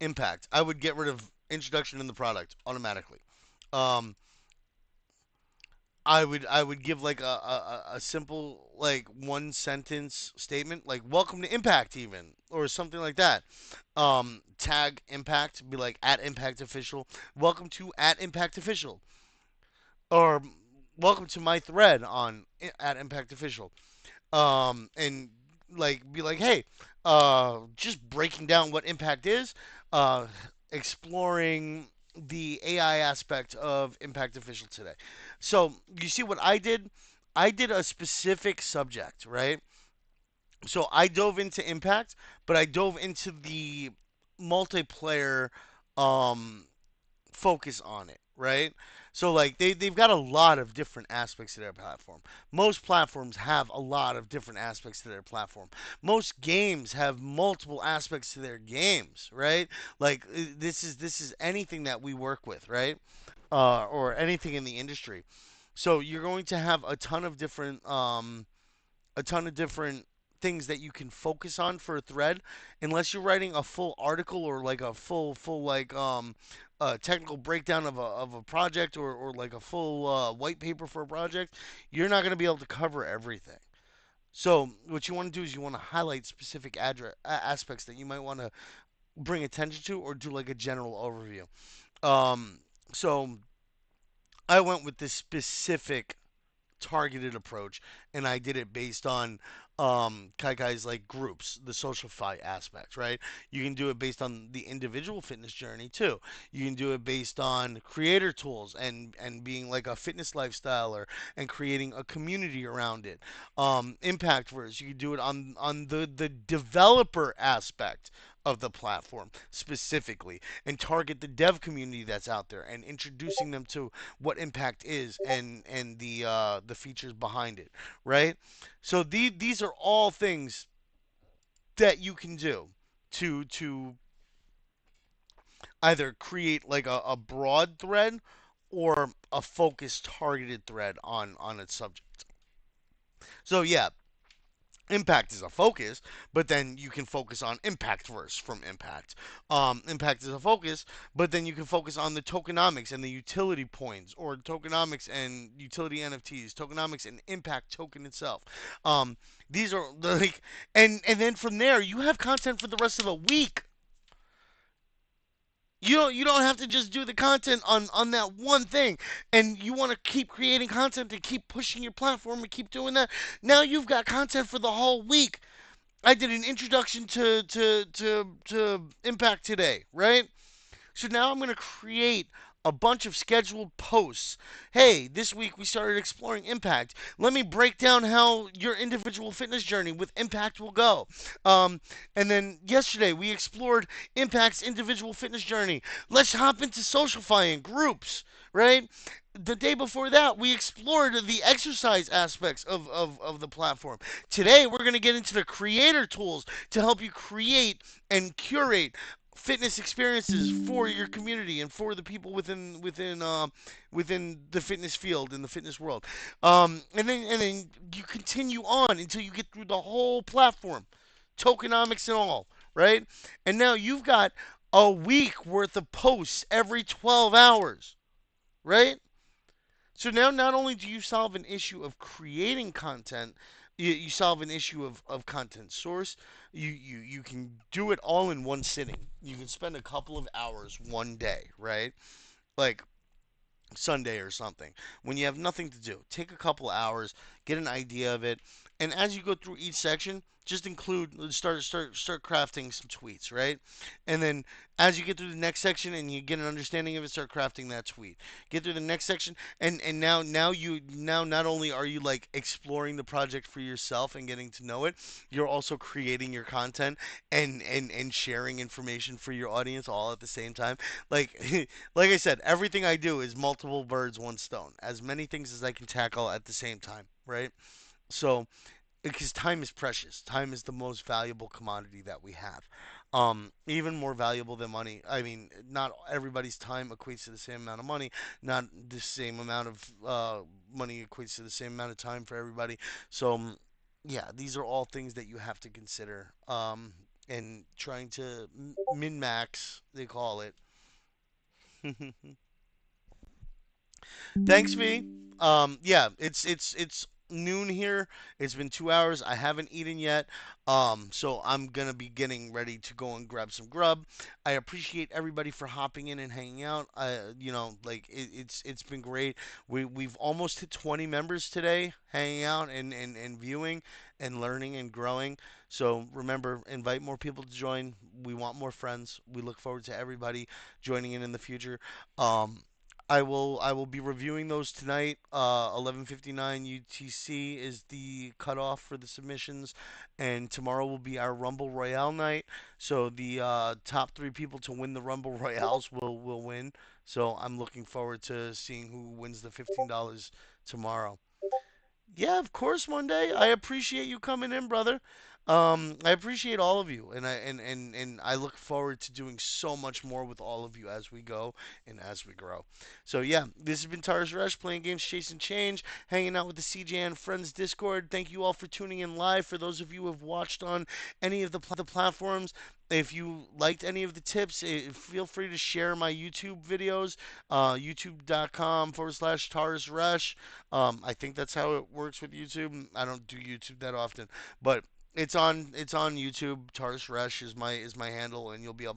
impact. I would get rid of introduction in the product automatically. Um, I would give like a simple like one sentence statement like welcome to Impact even or something like that. Tag Impact, be like at Impact Official. Welcome to at Impact Official or welcome to my thread on at Impact Official. And like be like, hey, just breaking down what impact is, uh, exploring the AI aspect of Impact Official today. So you see what I did? I did a specific subject, right? So I dove into Impact, but I dove into the multiplayer um, focus on it, right? So like they've got a lot of different aspects to their platform. Most platforms have a lot of different aspects to their platform. Most games have multiple aspects to their games, right? Like this is anything that we work with, right? Or anything in the industry. So you're going to have a ton of different things that you can focus on for a thread unless you're writing a full article or like a full like technical breakdown of a project or like a full white paper for a project. You're not going to be able to cover everything. So what you want to do is you want to highlight specific aspects that you might want to bring attention to or do like a general overview. So I went with this specific targeted approach, and I did it based on Kaikai's like groups, the social fi aspect, right? You can do it based on the individual fitness journey too. You can do it based on creator tools and being like a fitness lifestyler and creating a community around it. Impact verse, you can do it on the developer aspect of the platform specifically and target the dev community that's out there and introducing them to what impact is and the features behind it, right? So these are all things that you can do to either create like a broad thread or a focused targeted thread on its subject. So yeah, Impact is a focus, but then you can focus on Impact verse from Impact. Impact is a focus, but then you can focus on the tokenomics and the utility points, or tokenomics and utility NFTs, tokenomics and Impact token itself. Um, these are like, and then from there you have content for the rest of the week. You don't have to just do the content on that one thing, and you want to keep creating content to keep pushing your platform and keep doing that. Now you've got content for the whole week. I did an introduction to Impact today, right? So now I'm going to create a bunch of scheduled posts. Hey, this week we started exploring Impact. Let me break down how your individual fitness journey with Impact will go. Um, and then yesterday we explored Impact's individual fitness journey. Let's hop into socialifying groups, right? The day before that, we explored the exercise aspects of the platform. Today, we're going to get into the creator tools to help you create and curate fitness experiences for your community and for the people within the fitness field in the fitness world. And then you continue on until you get through the whole platform, tokenomics and all, right? And now you've got a week worth of posts every 12 hours, right? So now not only do you solve an issue of creating content, you solve an issue of content source. You can do it all in one sitting. You can spend a couple of hours one day, right? Like Sunday or something, when you have nothing to do. Take a couple hours, get an idea of it, and as you go through each section, just include start crafting some tweets, right? And then as you get through the next section and you get an understanding of it, start crafting that tweet. Get through the next section, and now not only are you like exploring the project for yourself and getting to know it, you're also creating your content and sharing information for your audience all at the same time. Like like I said, everything I do is multiple birds, one stone. As many things as I can tackle at the same time, right? So, because time is precious, time is the most valuable commodity that we have. Even more valuable than money. I mean, not everybody's time equates to the same amount of money. Not the same amount of money equates to the same amount of time for everybody. So, yeah, these are all things that you have to consider. And trying to min max, they call it. Thanks, V. Yeah, it's noon here. It's been 2 hours. I haven't eaten yet. So I'm gonna be getting ready to go and grab some grub. I appreciate everybody for hopping in and hanging out. Like it's been great. We've almost hit 20 members today, hanging out and viewing and learning and growing. So remember, invite more people to join. We want more friends. We look forward to everybody joining in the future. Um, I will be reviewing those tonight. 11:59 UTC is the cutoff for the submissions, and tomorrow will be our Rumble Royale night. So the top three people to win the Rumble Royales will win. So I'm looking forward to seeing who wins the $15 tomorrow. Yeah, of course, one day. I appreciate you coming in, brother. I appreciate all of you, and I look forward to doing so much more with all of you as we go and as we grow. So yeah, this has been Tars Rush playing games, chasing change, hanging out with the CJN Friends Discord. Thank you all for tuning in live. For those of you who have watched on any of the platforms, if you liked any of the tips, feel free to share my YouTube videos, youtube.com/Tars Rush. I think that's how it works with YouTube. I don't do YouTube that often, but it's on YouTube. Tars Resh is my handle, and you'll be able